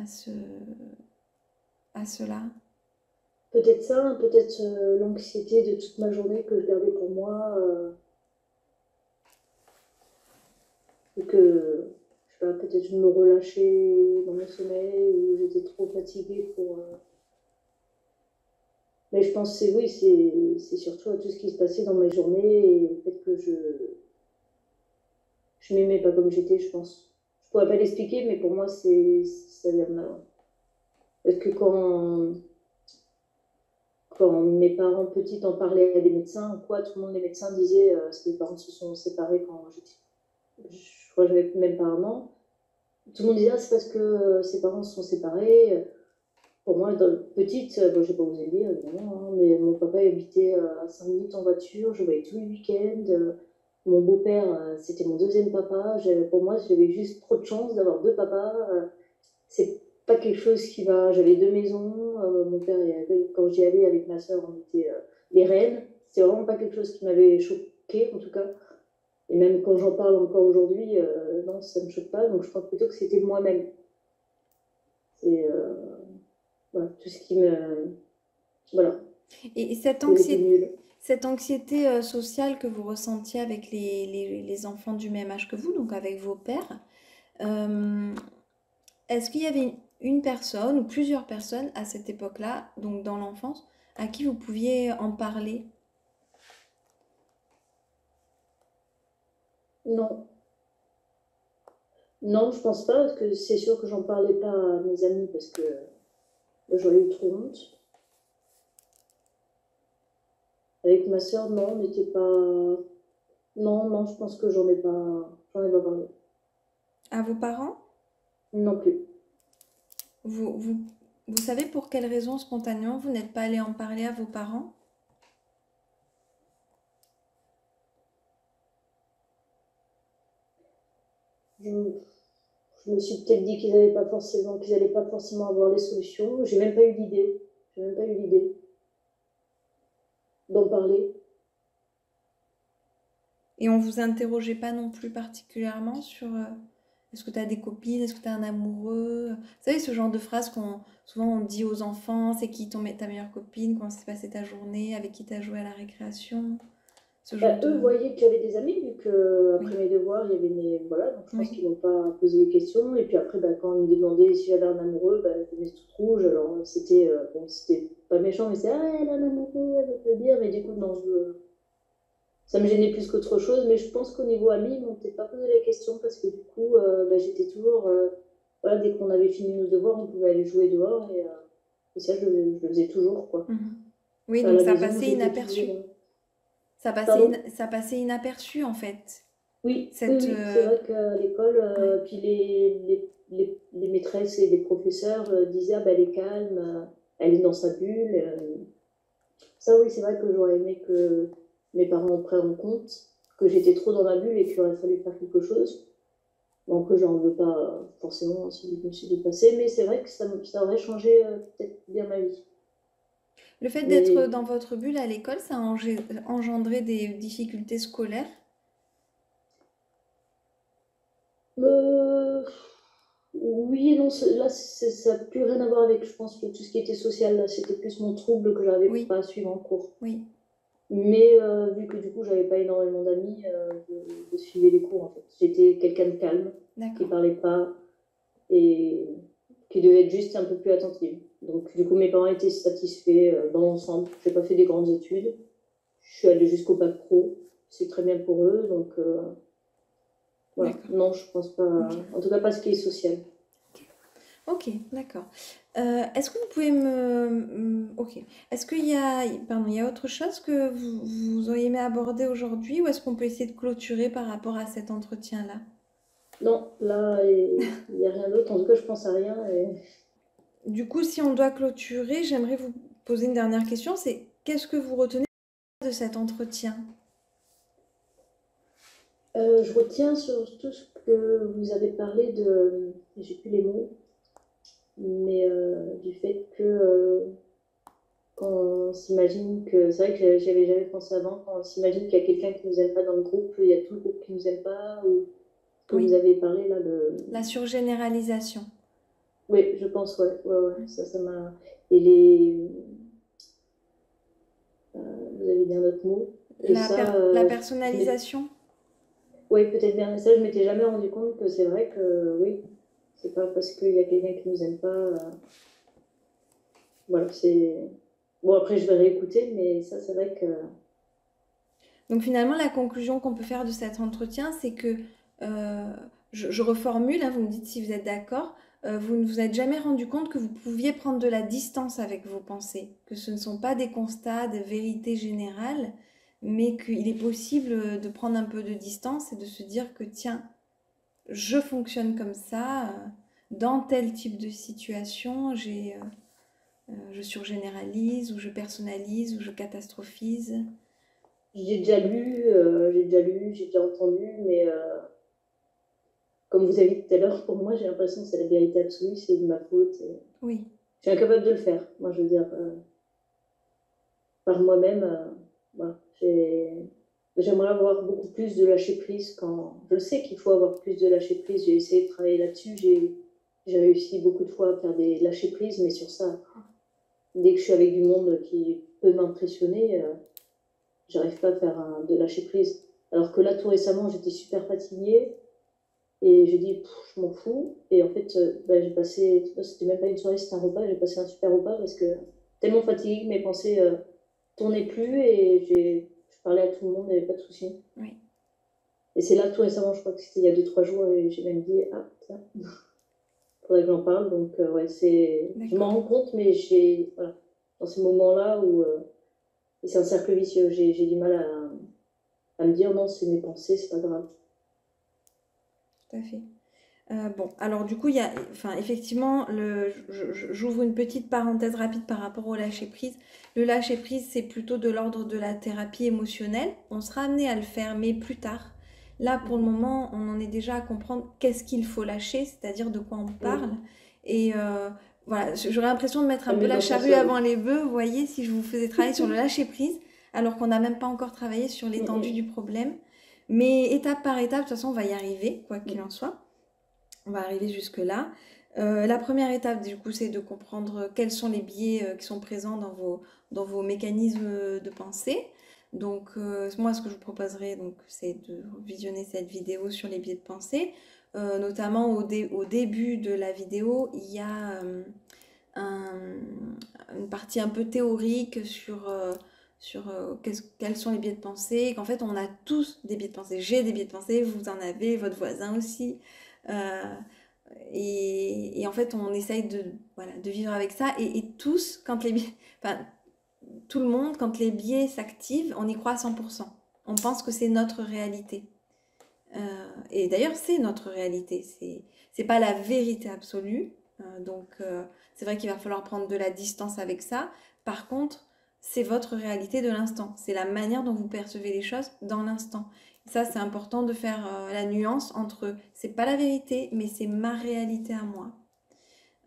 ce, à cela? Peut-être ça, peut-être l'anxiété de toute ma journée que je gardais pour moi. Et que, je sais pas, peut-être je me relâchais dans mon sommeil ou j'étais trop fatiguée pour. Mais je pense que oui, c'est surtout à tout ce qui se passait dans mes journées et le fait que je m'aimais pas comme j'étais, je pense. Je pourrais pas l'expliquer, mais pour moi, ça vient de là. Ouais. Parce que quand mes parents petites en parlaient à des médecins ou quoi, tout le monde, les médecins disaient que mes parents se sont séparés quand j'étais. Je crois que j'avais même pas un an. Tout le monde disait, ah, c'est parce que ses parents se sont séparés. Pour moi, petite, bon, je n'ai pas osé le dire, évidemment, hein, mais mon papa habitait à 5 minutes en voiture, je le voyais tous les week-ends. Mon beau-père, c'était mon deuxième papa. Pour moi, j'avais juste trop de chance d'avoir deux papas. C'est pas quelque chose qui va. J'avais deux maisons. Mon père, quand j'y allais avec ma soeur, on était les reines. C'est vraiment pas quelque chose qui m'avait choqué, en tout cas. Et même quand j'en parle encore aujourd'hui, non, ça me choque pas. Donc je pense plutôt que c'était moi-même. C'est voilà, tout ce qui me. Voilà, Et où j'étais nulle. cette anxiété sociale que vous ressentiez avec les enfants du même âge que vous, donc avec vos pères, euh, est-ce qu'il y avait une personne ou plusieurs personnes à cette époque-là, donc dans l'enfance, à qui vous pouviez en parler? Non, non, je pense pas, parce que c'est sûr que j'en parlais pas à mes amis parce que j'aurais eu trop honte. Avec ma sœur, non, on n'était pas. Non, non, je pense que j'en ai pas parlé. À vos parents? Non plus. Vous, vous, vous savez pour quelle raison spontanément vous n'êtes pas allé en parler à vos parents? Je, je me suis peut-être dit qu'ils allaient pas forcément avoir les solutions. J'ai même pas eu l'idée. J'ai même pas eu l'idée d'en parler. Et on vous interrogeait pas non plus particulièrement sur est-ce que tu as des copines, est-ce que tu as un amoureux? Vous savez, ce genre de phrase qu'on souvent on dit aux enfants, c'est qui ta meilleure copine, comment s'est passée ta journée, avec qui tu as joué à la récréation, ce genre Bah, eux de... voyaient que j'avais des amis, vu que Oui, après mes devoirs, il y avait mes. Voilà, donc je pense oui, qu'ils n'ont pas posé les questions. Et puis après, bah, quand ils me demandaient si j'avais un amoureux, bah, je venais toute rouge. Alors c'était pas méchant, mais c'est ah, elle a un amoureux, elle veut te le dire. Mais du coup, non, ça me gênait plus qu'autre chose, mais je pense qu'au niveau amis, ils m'ont peut-être pas posé la question parce que du coup, j'étais toujours, voilà, dès qu'on avait fini nos devoirs, on pouvait aller jouer dehors et ça, je le faisais toujours, quoi. Oui, À donc la ça maison, passait j'étais inaperçu. toujours. Ça Pardon? ça passait inaperçu en fait. Oui, oui, Cette, oui, c'est vrai qu'à l'école, ouais. puis les maîtresses et les professeurs disaient, ah, ben, elle est calme, elle est dans sa bulle. Ça, oui, c'est vrai que j'aurais aimé que mes parents prennent en compte que j'étais trop dans ma bulle et qu'il aurait fallu faire quelque chose. Bon, après, j'en veux pas forcément si je me suis dépassée, mais c'est vrai que ça aurait changé peut-être bien ma vie. Le fait d'être Mais dans votre bulle à l'école, ça a engendré des difficultés scolaires? euh, oui et non, là, ça n'a plus rien à voir avec, je pense, tout ce qui était social. Là, c'était plus mon trouble que j'arrivais Oui, pas à suivre en cours. oui, Mais vu que du coup, j'avais pas énormément d'amis, je suivais les cours en fait. J'étais quelqu'un de calme, qui d'accord. parlait pas et qui devait être juste un peu plus attentive. Donc du coup, mes parents étaient satisfaits dans l'ensemble. J'ai pas fait des grandes études. Je suis allée jusqu'au bac pro. C'est très bien pour eux. Donc voilà. D'accord. Non, je pense pas. Ok. En tout cas, pas ce qui est social. Ok, d'accord. Est-ce que vous pouvez Ok. Est-ce qu'il y a... Pardon, il y a autre chose que vous auriez aimé aborder aujourd'hui ou est-ce qu'on peut essayer de clôturer par rapport à cet entretien-là? Non, là, il n'y a rien d'autre. En tout cas, je pense à rien. Du coup, si on doit clôturer, j'aimerais vous poser une dernière question, c'est qu'est-ce que vous retenez de cet entretien? Je retiens sur tout ce que vous avez parlé de. J'ai plus les mots, mais du fait que quand on s'imagine que. C'est vrai que j'avais jamais pensé avant, quand on s'imagine qu'il y a quelqu'un qui nous aime pas dans le groupe, il y a tout le groupe qui nous aime pas, ou ce que vous Oui, avez parlé là de. la surgénéralisation. Oui, je pense, ouais, ouais, ouais, ça m'a. Et vous avez dit un autre mot, et ça, La je m'étais. personnalisation. Oui, peut-être bien, ça, je m'étais jamais rendu compte que c'est vrai que, oui, c'est pas parce qu'il y a quelqu'un qui nous aime pas. Voilà, c'est. Bon, après, je vais réécouter, mais ça, c'est vrai que. Donc finalement, la conclusion qu'on peut faire de cet entretien, c'est que, euh, je reformule, hein, vous me dites si vous êtes d'accord, vous ne vous êtes jamais rendu compte que vous pouviez prendre de la distance avec vos pensées, que ce ne sont pas des constats de vérité générale, mais qu'il est possible de prendre un peu de distance et de se dire que tiens, je fonctionne comme ça, dans tel type de situation, je surgénéralise, ou je personnalise, ou je catastrophise. J'ai déjà lu, j'ai déjà entendu, mais comme vous avez dit tout à l'heure, pour moi, j'ai l'impression que c'est la vérité absolue, c'est de ma faute. Oui, Je suis incapable de le faire. Moi, je veux dire, par moi-même, voilà, j'aimerais avoir beaucoup plus de lâcher prise quand. Je sais qu'il faut avoir plus de lâcher prise. J'ai essayé de travailler là-dessus. J'ai réussi beaucoup de fois à faire des lâcher prises, mais sur ça, dès que je suis avec du monde qui peut m'impressionner, j'arrive pas à faire de lâcher prise. Alors que là, tout récemment, j'étais super fatiguée et j'ai dit, je m'en fous. Et en fait, j'ai passé, c'était même pas une soirée, c'était un repas, j'ai passé un super repas parce que tellement fatiguée que mes pensées tournaient plus et je parlais à tout le monde, il n'y avait pas de souci. oui. Et c'est là, tout récemment, je crois que c'était il y a 2-3 jours, et j'ai même dit, ah, tiens, faudrait que j'en parle. Donc, ouais, je m'en D'accord. rends compte, mais voilà, dans ces moments-là où. Et c'est un cercle vicieux, j'ai du mal à me dire non, c'est mes pensées, c'est pas grave. Tout à fait. Bon, alors du coup, il y a, enfin, effectivement, j'ouvre une petite parenthèse rapide par rapport au lâcher-prise. Le lâcher-prise, c'est plutôt de l'ordre de la thérapie émotionnelle. On sera amené à le faire, mais plus tard. Là, pour le moment, on en est déjà à comprendre qu'est-ce qu'il faut lâcher, c'est-à-dire de quoi on parle. Et voilà, j'aurais l'impression de mettre un Comme peu les la charrue ascenseurs. avant les bœufs, vous voyez, si je vous faisais travailler sur le lâcher-prise, alors qu'on n'a même pas encore travaillé sur l'étendue du problème. Mais étape par étape, de toute façon, on va y arriver, quoi qu'il en soit. On va arriver jusque-là. La première étape, du coup, c'est de comprendre quels sont les biais qui sont présents dans vos mécanismes de pensée. Donc, moi, ce que je vous proposerais, donc, c'est de visionner cette vidéo sur les biais de pensée. Notamment au début de la vidéo, il y a une partie un peu théorique sur quels sont les biais de pensée, qu'en fait on a tous des biais de pensée. J'ai des biais de pensée, vous en avez, votre voisin aussi. Et en fait on essaye de vivre avec ça. Et tous, quand les biais, enfin tout le monde, quand les biais s'activent, on y croit à 100%. On pense que c'est notre réalité. Et d'ailleurs, c'est notre réalité. C'est pas la vérité absolue. Donc, c'est vrai qu'il va falloir prendre de la distance avec ça. Par contre, c'est votre réalité de l'instant. C'est la manière dont vous percevez les choses dans l'instant. Ça, c'est important de faire la nuance entre c'est pas la vérité, mais c'est ma réalité à moi.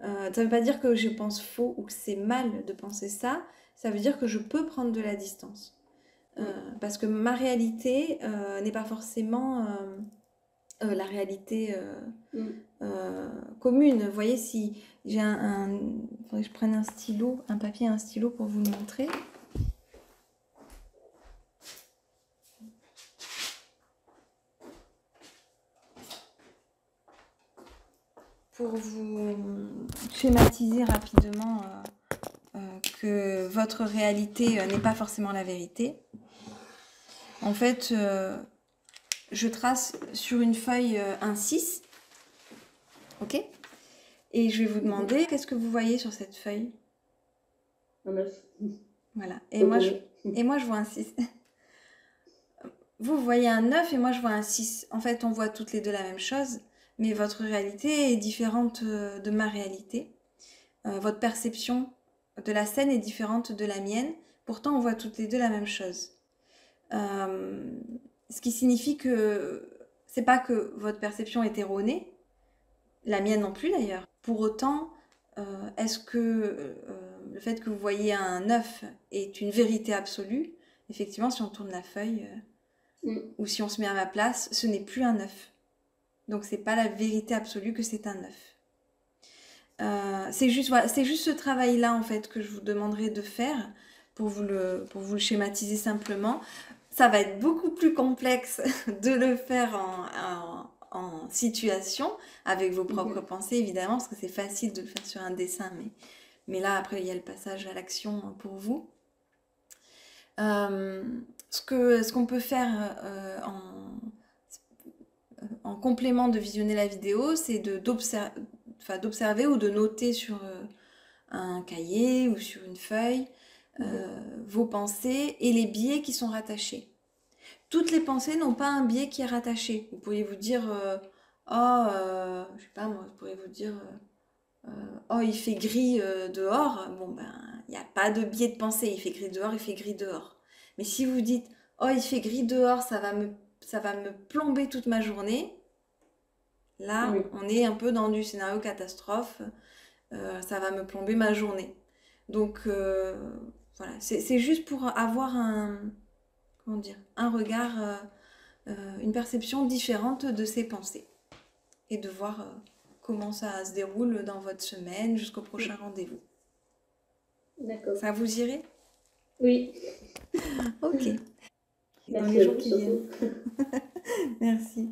Ça veut pas dire que je pense faux ou que c'est mal de penser ça. Ça veut dire que je peux prendre de la distance. Parce que ma réalité n'est pas forcément la réalité commune. Vous voyez, si j'ai faudrait que je prenne un stylo, un papier et un stylo pour vous le montrer. Pour vous schématiser rapidement que votre réalité n'est pas forcément la vérité. En fait, je trace sur une feuille un 6, ok? Et je vais vous demander, qu'est-ce que vous voyez sur cette feuille? Un 9. Voilà. Et moi, je vois un 6. Vous voyez un 9 et moi, je vois un 6. En fait, on voit toutes les deux la même chose, mais votre réalité est différente de ma réalité. Votre perception de la scène est différente de la mienne. Pourtant, on voit toutes les deux la même chose. Ce qui signifie que c'est pas que votre perception est erronée, la mienne non plus d'ailleurs. Pour autant, est-ce que le fait que vous voyez un 9 est une vérité absolue? Effectivement, si on tourne la feuille ou si on se met à ma place, ce n'est plus un 9. Donc c'est pas la vérité absolue que c'est un 9. C'est juste ce travail-là en fait que je vous demanderai de faire pour vous le schématiser simplement. Ça va être beaucoup plus complexe de le faire en situation, avec vos propres pensées évidemment, parce que c'est facile de le faire sur un dessin, mais là après il y a le passage à l'action pour vous. Ce qu'on peut faire en complément de visionner la vidéo, c'est d'observer ou de noter sur un cahier ou sur une feuille vos pensées et les biais qui sont rattachés. Toutes les pensées n'ont pas un biais qui est rattaché. Vous pourriez vous dire, je sais pas moi, vous pourriez vous dire, il fait gris dehors. Bon ben, il n'y a pas de biais de pensée. Il fait gris dehors, il fait gris dehors. Mais si vous dites, il fait gris dehors, ça va me plomber toute ma journée. Là, on est un peu dans du scénario catastrophe. Ça va me plomber ma journée. Donc, voilà. C'est juste pour avoir un regard, une perception différente de ses pensées. Et de voir comment ça se déroule dans votre semaine jusqu'au prochain rendez-vous. D'accord. Ça vous irait? Oui. Ok. Merci dans les jours qui viennent. Merci.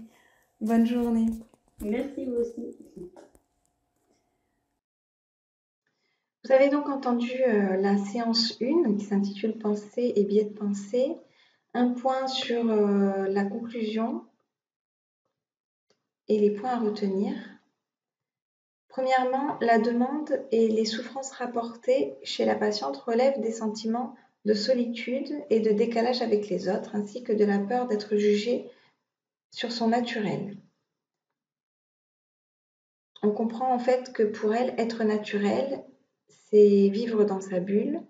Bonne journée. Merci, vous aussi. Vous avez donc entendu la séance 1 qui s'intitule Pensée et biais de pensée. Un point sur la conclusion et les points à retenir. Premièrement, la demande et les souffrances rapportées chez la patiente relèvent des sentiments de solitude et de décalage avec les autres, ainsi que de la peur d'être jugée sur son naturel. On comprend en fait que pour elle, être naturel, c'est vivre dans sa bulle.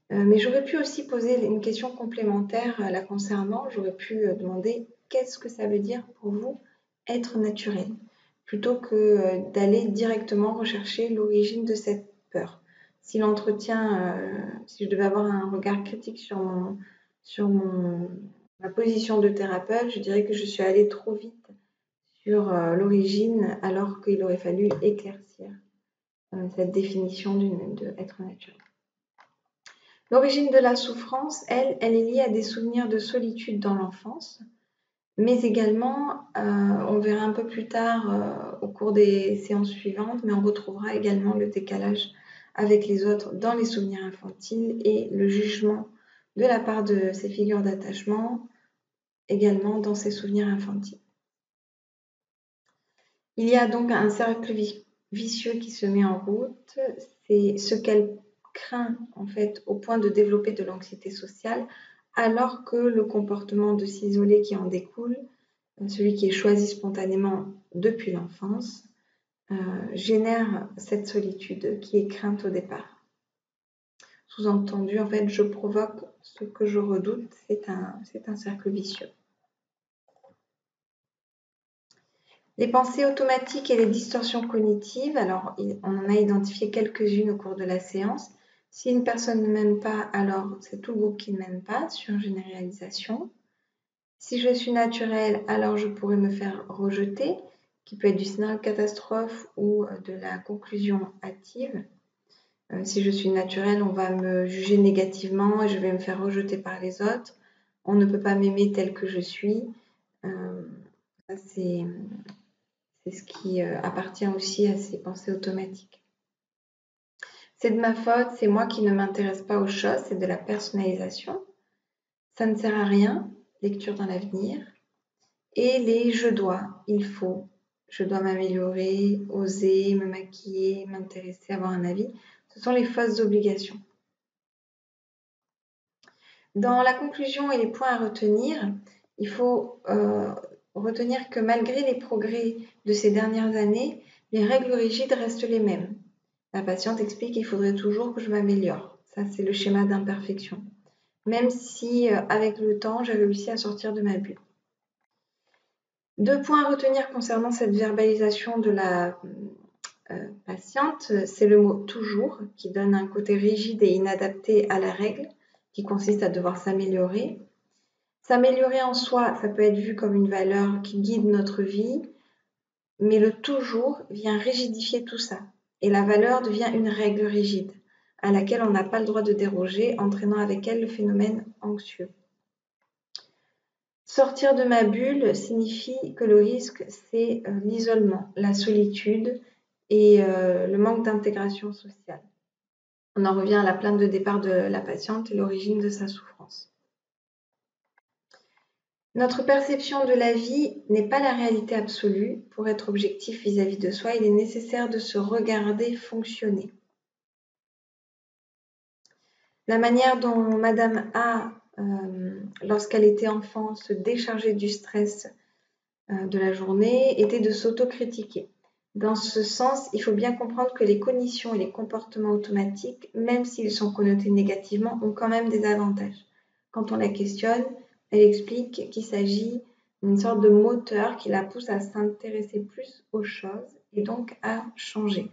Mais j'aurais pu aussi poser une question complémentaire la concernant. J'aurais pu demander qu'est-ce que ça veut dire pour vous être naturel, plutôt que d'aller directement rechercher l'origine de cette peur. Si je devais avoir un regard critique sur ma position de thérapeute, je dirais que je suis allée trop vite sur l'origine, alors qu'il aurait fallu éclaircir cette définition d'être naturel. L'origine de la souffrance, elle est liée à des souvenirs de solitude dans l'enfance, mais également, on verra un peu plus tard au cours des séances suivantes, mais on retrouvera également le décalage avec les autres dans les souvenirs infantiles et le jugement de la part de ces figures d'attachement, également dans ses souvenirs infantiles. Il y a donc un cercle vicieux qui se met en route, c'est ce qu'elle craint en fait au point de développer de l'anxiété sociale, alors que le comportement de s'isoler qui en découle, celui qui est choisi spontanément depuis l'enfance, génère cette solitude qui est crainte au départ. Sous-entendu, en fait, je provoque ce que je redoute, c'est un cercle vicieux. Les pensées automatiques et les distorsions cognitives, alors on en a identifié quelques-unes au cours de la séance. Si une personne ne m'aime pas, alors c'est tout le groupe qui ne m'aime pas, surgénéralisation. Si je suis naturelle, alors je pourrais me faire rejeter, qui peut être du scénario catastrophe ou de la conclusion hâtive. Si je suis naturelle, on va me juger négativement et je vais me faire rejeter par les autres. On ne peut pas m'aimer tel que je suis. Ça, c'est ce qui appartient aussi à ces pensées automatiques. C'est de ma faute, c'est moi qui ne m'intéresse pas aux choses, c'est de la personnalisation. Ça ne sert à rien, lecture dans l'avenir. Et les je dois, il faut. Je dois m'améliorer, oser, me maquiller, m'intéresser, avoir un avis. Ce sont les fausses obligations. Dans la conclusion et les points à retenir, il faut retenir que malgré les progrès de ces dernières années, les règles rigides restent les mêmes. La patiente explique qu'il faudrait toujours que je m'améliore. Ça, c'est le schéma d'imperfection. Même si, avec le temps, j'ai réussi à sortir de ma bulle. 2 points à retenir concernant cette verbalisation de la patiente, c'est le mot « toujours » qui donne un côté rigide et inadapté à la règle, qui consiste à devoir s'améliorer. S'améliorer en soi, ça peut être vu comme une valeur qui guide notre vie, mais le « toujours » vient rigidifier tout ça. Et la valeur devient une règle rigide, à laquelle on n'a pas le droit de déroger, entraînant avec elle le phénomène anxieux. Sortir de ma bulle signifie que le risque, c'est l'isolement, la solitude et le manque d'intégration sociale. On en revient à la plainte de départ de la patiente et l'origine de sa souffrance. Notre perception de la vie n'est pas la réalité absolue. Pour être objectif vis-à-vis de soi, il est nécessaire de se regarder fonctionner. La manière dont Madame A, lorsqu'elle était enfant, se déchargeait du stress de la journée était de s'autocritiquer. Dans ce sens, il faut bien comprendre que les cognitions et les comportements automatiques, même s'ils sont connotés négativement, ont quand même des avantages. Quand on la questionne, elle explique qu'il s'agit d'une sorte de moteur qui la pousse à s'intéresser plus aux choses et donc à changer.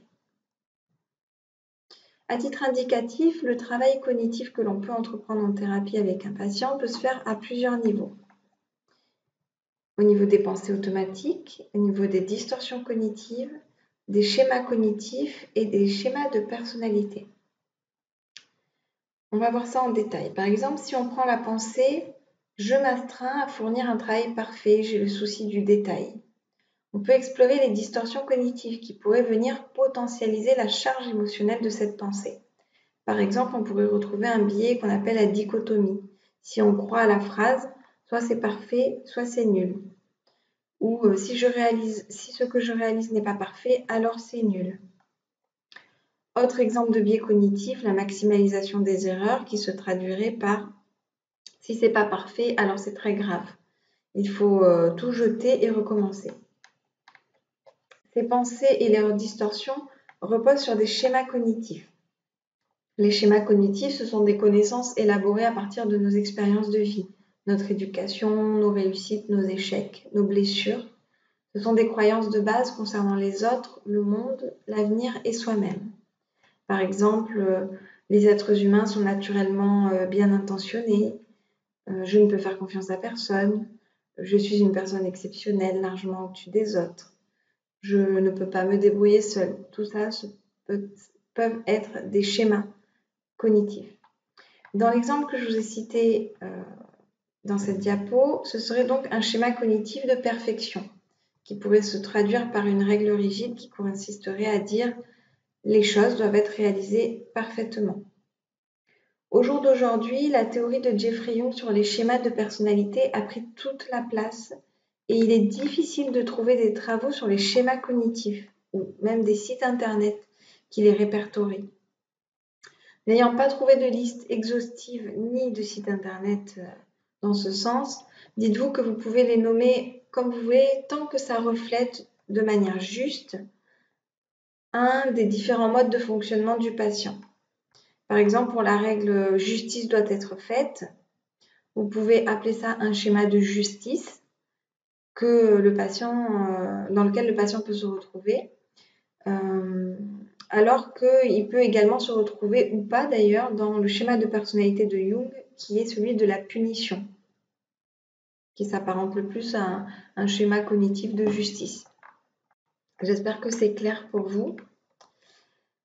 À titre indicatif, le travail cognitif que l'on peut entreprendre en thérapie avec un patient peut se faire à plusieurs niveaux. Au niveau des pensées automatiques, au niveau des distorsions cognitives, des schémas cognitifs et des schémas de personnalité. On va voir ça en détail. Par exemple, si on prend la pensée « je m'astreins à fournir un travail parfait, j'ai le souci du détail », on peut explorer les distorsions cognitives qui pourraient venir potentialiser la charge émotionnelle de cette pensée. Par exemple, on pourrait retrouver un biais qu'on appelle la dichotomie. Si on croit à la phrase « soit c'est parfait, soit c'est nul ». Ou si ce que je réalise n'est pas parfait, alors c'est nul. Autre exemple de biais cognitif, la maximalisation des erreurs qui se traduirait par si c'est pas parfait, alors c'est très grave. Il faut tout jeter et recommencer. Ces pensées et leurs distorsions reposent sur des schémas cognitifs. Les schémas cognitifs, ce sont des connaissances élaborées à partir de nos expériences de vie, notre éducation, nos réussites, nos échecs, nos blessures. Ce sont des croyances de base concernant les autres, le monde, l'avenir et soi-même. Par exemple, les êtres humains sont naturellement bien intentionnés, je ne peux faire confiance à personne, je suis une personne exceptionnelle, largement au-dessus des autres, je ne peux pas me débrouiller seule. Tout ça peuvent être des schémas cognitifs. Dans l'exemple que je vous ai cité dans cette diapo, ce serait donc un schéma cognitif de perfection, qui pourrait se traduire par une règle rigide qui consisterait à dire « les choses doivent être réalisées parfaitement ». Au jour d'aujourd'hui, la théorie de Jeffrey Young sur les schémas de personnalité a pris toute la place et il est difficile de trouver des travaux sur les schémas cognitifs ou même des sites internet qui les répertorient. N'ayant pas trouvé de liste exhaustive ni de site internet dans ce sens, dites-vous que vous pouvez les nommer comme vous voulez tant que ça reflète de manière juste un des différents modes de fonctionnement du patient. Par exemple, pour la règle justice doit être faite, vous pouvez appeler ça un schéma de justice dans lequel le patient peut se retrouver, alors qu'il peut également se retrouver, ou pas d'ailleurs, dans le schéma de personnalité de Jung, qui est celui de la punition, qui s'apparente le plus à un schéma cognitif de justice. J'espère que c'est clair pour vous.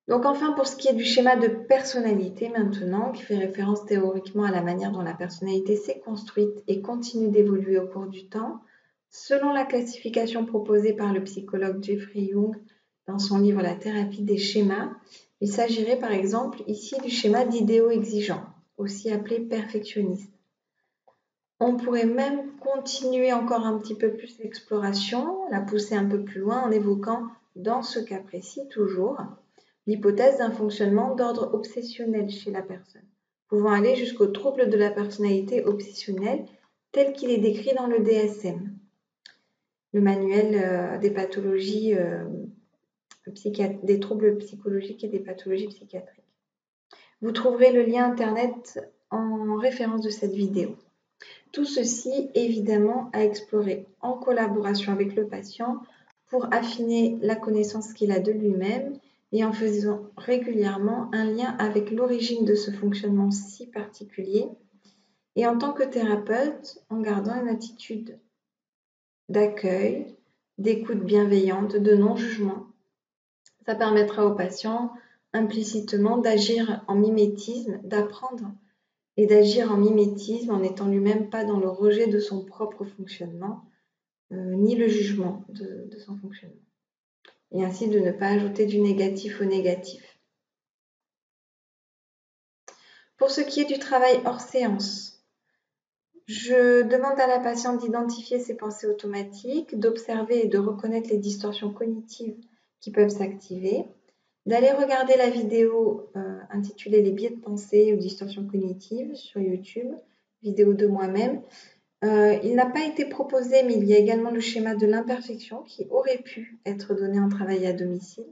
Donc enfin, pour ce qui est du schéma de personnalité maintenant, qui fait référence théoriquement à la manière dont la personnalité s'est construite et continue d'évoluer au cours du temps, selon la classification proposée par le psychologue Jeffrey Young dans son livre La thérapie des schémas, il s'agirait par exemple ici du schéma d'idéaux exigeants, aussi appelé perfectionniste. On pourrait même continuer encore un petit peu plus l'exploration, la pousser un peu plus loin en évoquant, dans ce cas précis toujours, l'hypothèse d'un fonctionnement d'ordre obsessionnel chez la personne, pouvant aller jusqu'au trouble de la personnalité obsessionnelle tel qu'il est décrit dans le DSM, le manuel des pathologies des troubles psychologiques et des pathologies psychiatriques. Vous trouverez le lien internet en référence de cette vidéo. Tout ceci, évidemment, à explorer en collaboration avec le patient pour affiner la connaissance qu'il a de lui-même et en faisant régulièrement un lien avec l'origine de ce fonctionnement si particulier et en tant que thérapeute, en gardant une attitude d'accueil, d'écoute bienveillante, de non-jugement. Ça permettra au patient implicitement d'agir en mimétisme, d'apprendre et d'agir en mimétisme en n'étant lui-même pas dans le rejet de son propre fonctionnement, ni le jugement de son fonctionnement. Et ainsi de ne pas ajouter du négatif au négatif. Pour ce qui est du travail hors séance, je demande à la patiente d'identifier ses pensées automatiques, d'observer et de reconnaître les distorsions cognitives qui peuvent s'activer, d'aller regarder la vidéo intitulée « Les biais de pensée ou distorsions cognitives » sur YouTube, vidéo de moi-même. Il n'a pas été proposé, mais il y a également le schéma de l'imperfection qui aurait pu être donné en travail à domicile.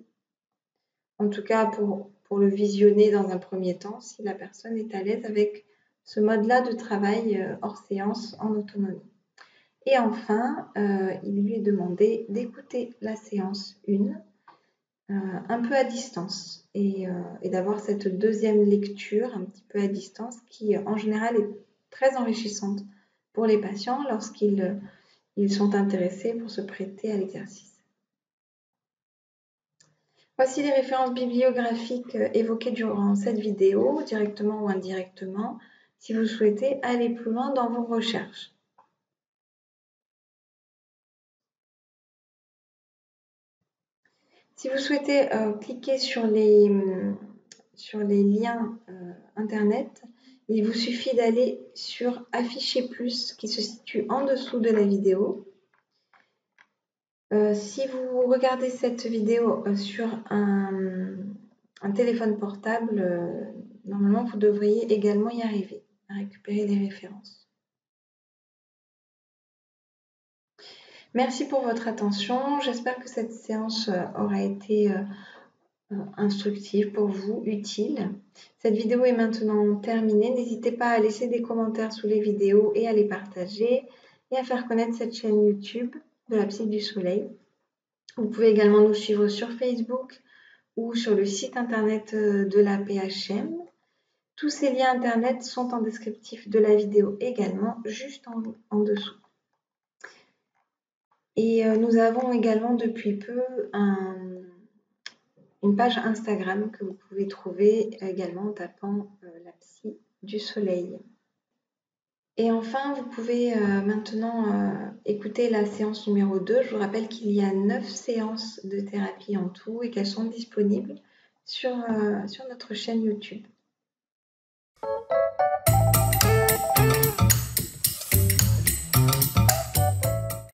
En tout cas, pour le visionner dans un premier temps, si la personne est à l'aise avec ce mode-là de travail hors séance en autonomie. Et enfin, il lui est demandé d'écouter la séance 1 un peu à distance et d'avoir cette deuxième lecture un petit peu à distance qui, en général, est très enrichissante pour les patients lorsqu'ils sont intéressés pour se prêter à l'exercice. Voici les références bibliographiques évoquées durant cette vidéo, directement ou indirectement, si vous souhaitez aller plus loin dans vos recherches. Si vous souhaitez cliquer sur les liens internet, il vous suffit d'aller sur Afficher plus qui se situe en dessous de la vidéo. Si vous regardez cette vidéo sur un téléphone portable, normalement vous devriez également y arriver à récupérer les références. Merci pour votre attention. J'espère que cette séance aura été instructive pour vous, utile. Cette vidéo est maintenant terminée. N'hésitez pas à laisser des commentaires sous les vidéos et à les partager et à faire connaître cette chaîne YouTube de la Psy du Soleil. Vous pouvez également nous suivre sur Facebook ou sur le site internet de la PHM. Tous ces liens internet sont en descriptif de la vidéo également, juste en dessous. Et nous avons également depuis peu une page Instagram que vous pouvez trouver également en tapant la Psy du Soleil. Et enfin, vous pouvez maintenant écouter la séance numéro 2. Je vous rappelle qu'il y a 9 séances de thérapie en tout et qu'elles sont disponibles sur notre chaîne YouTube.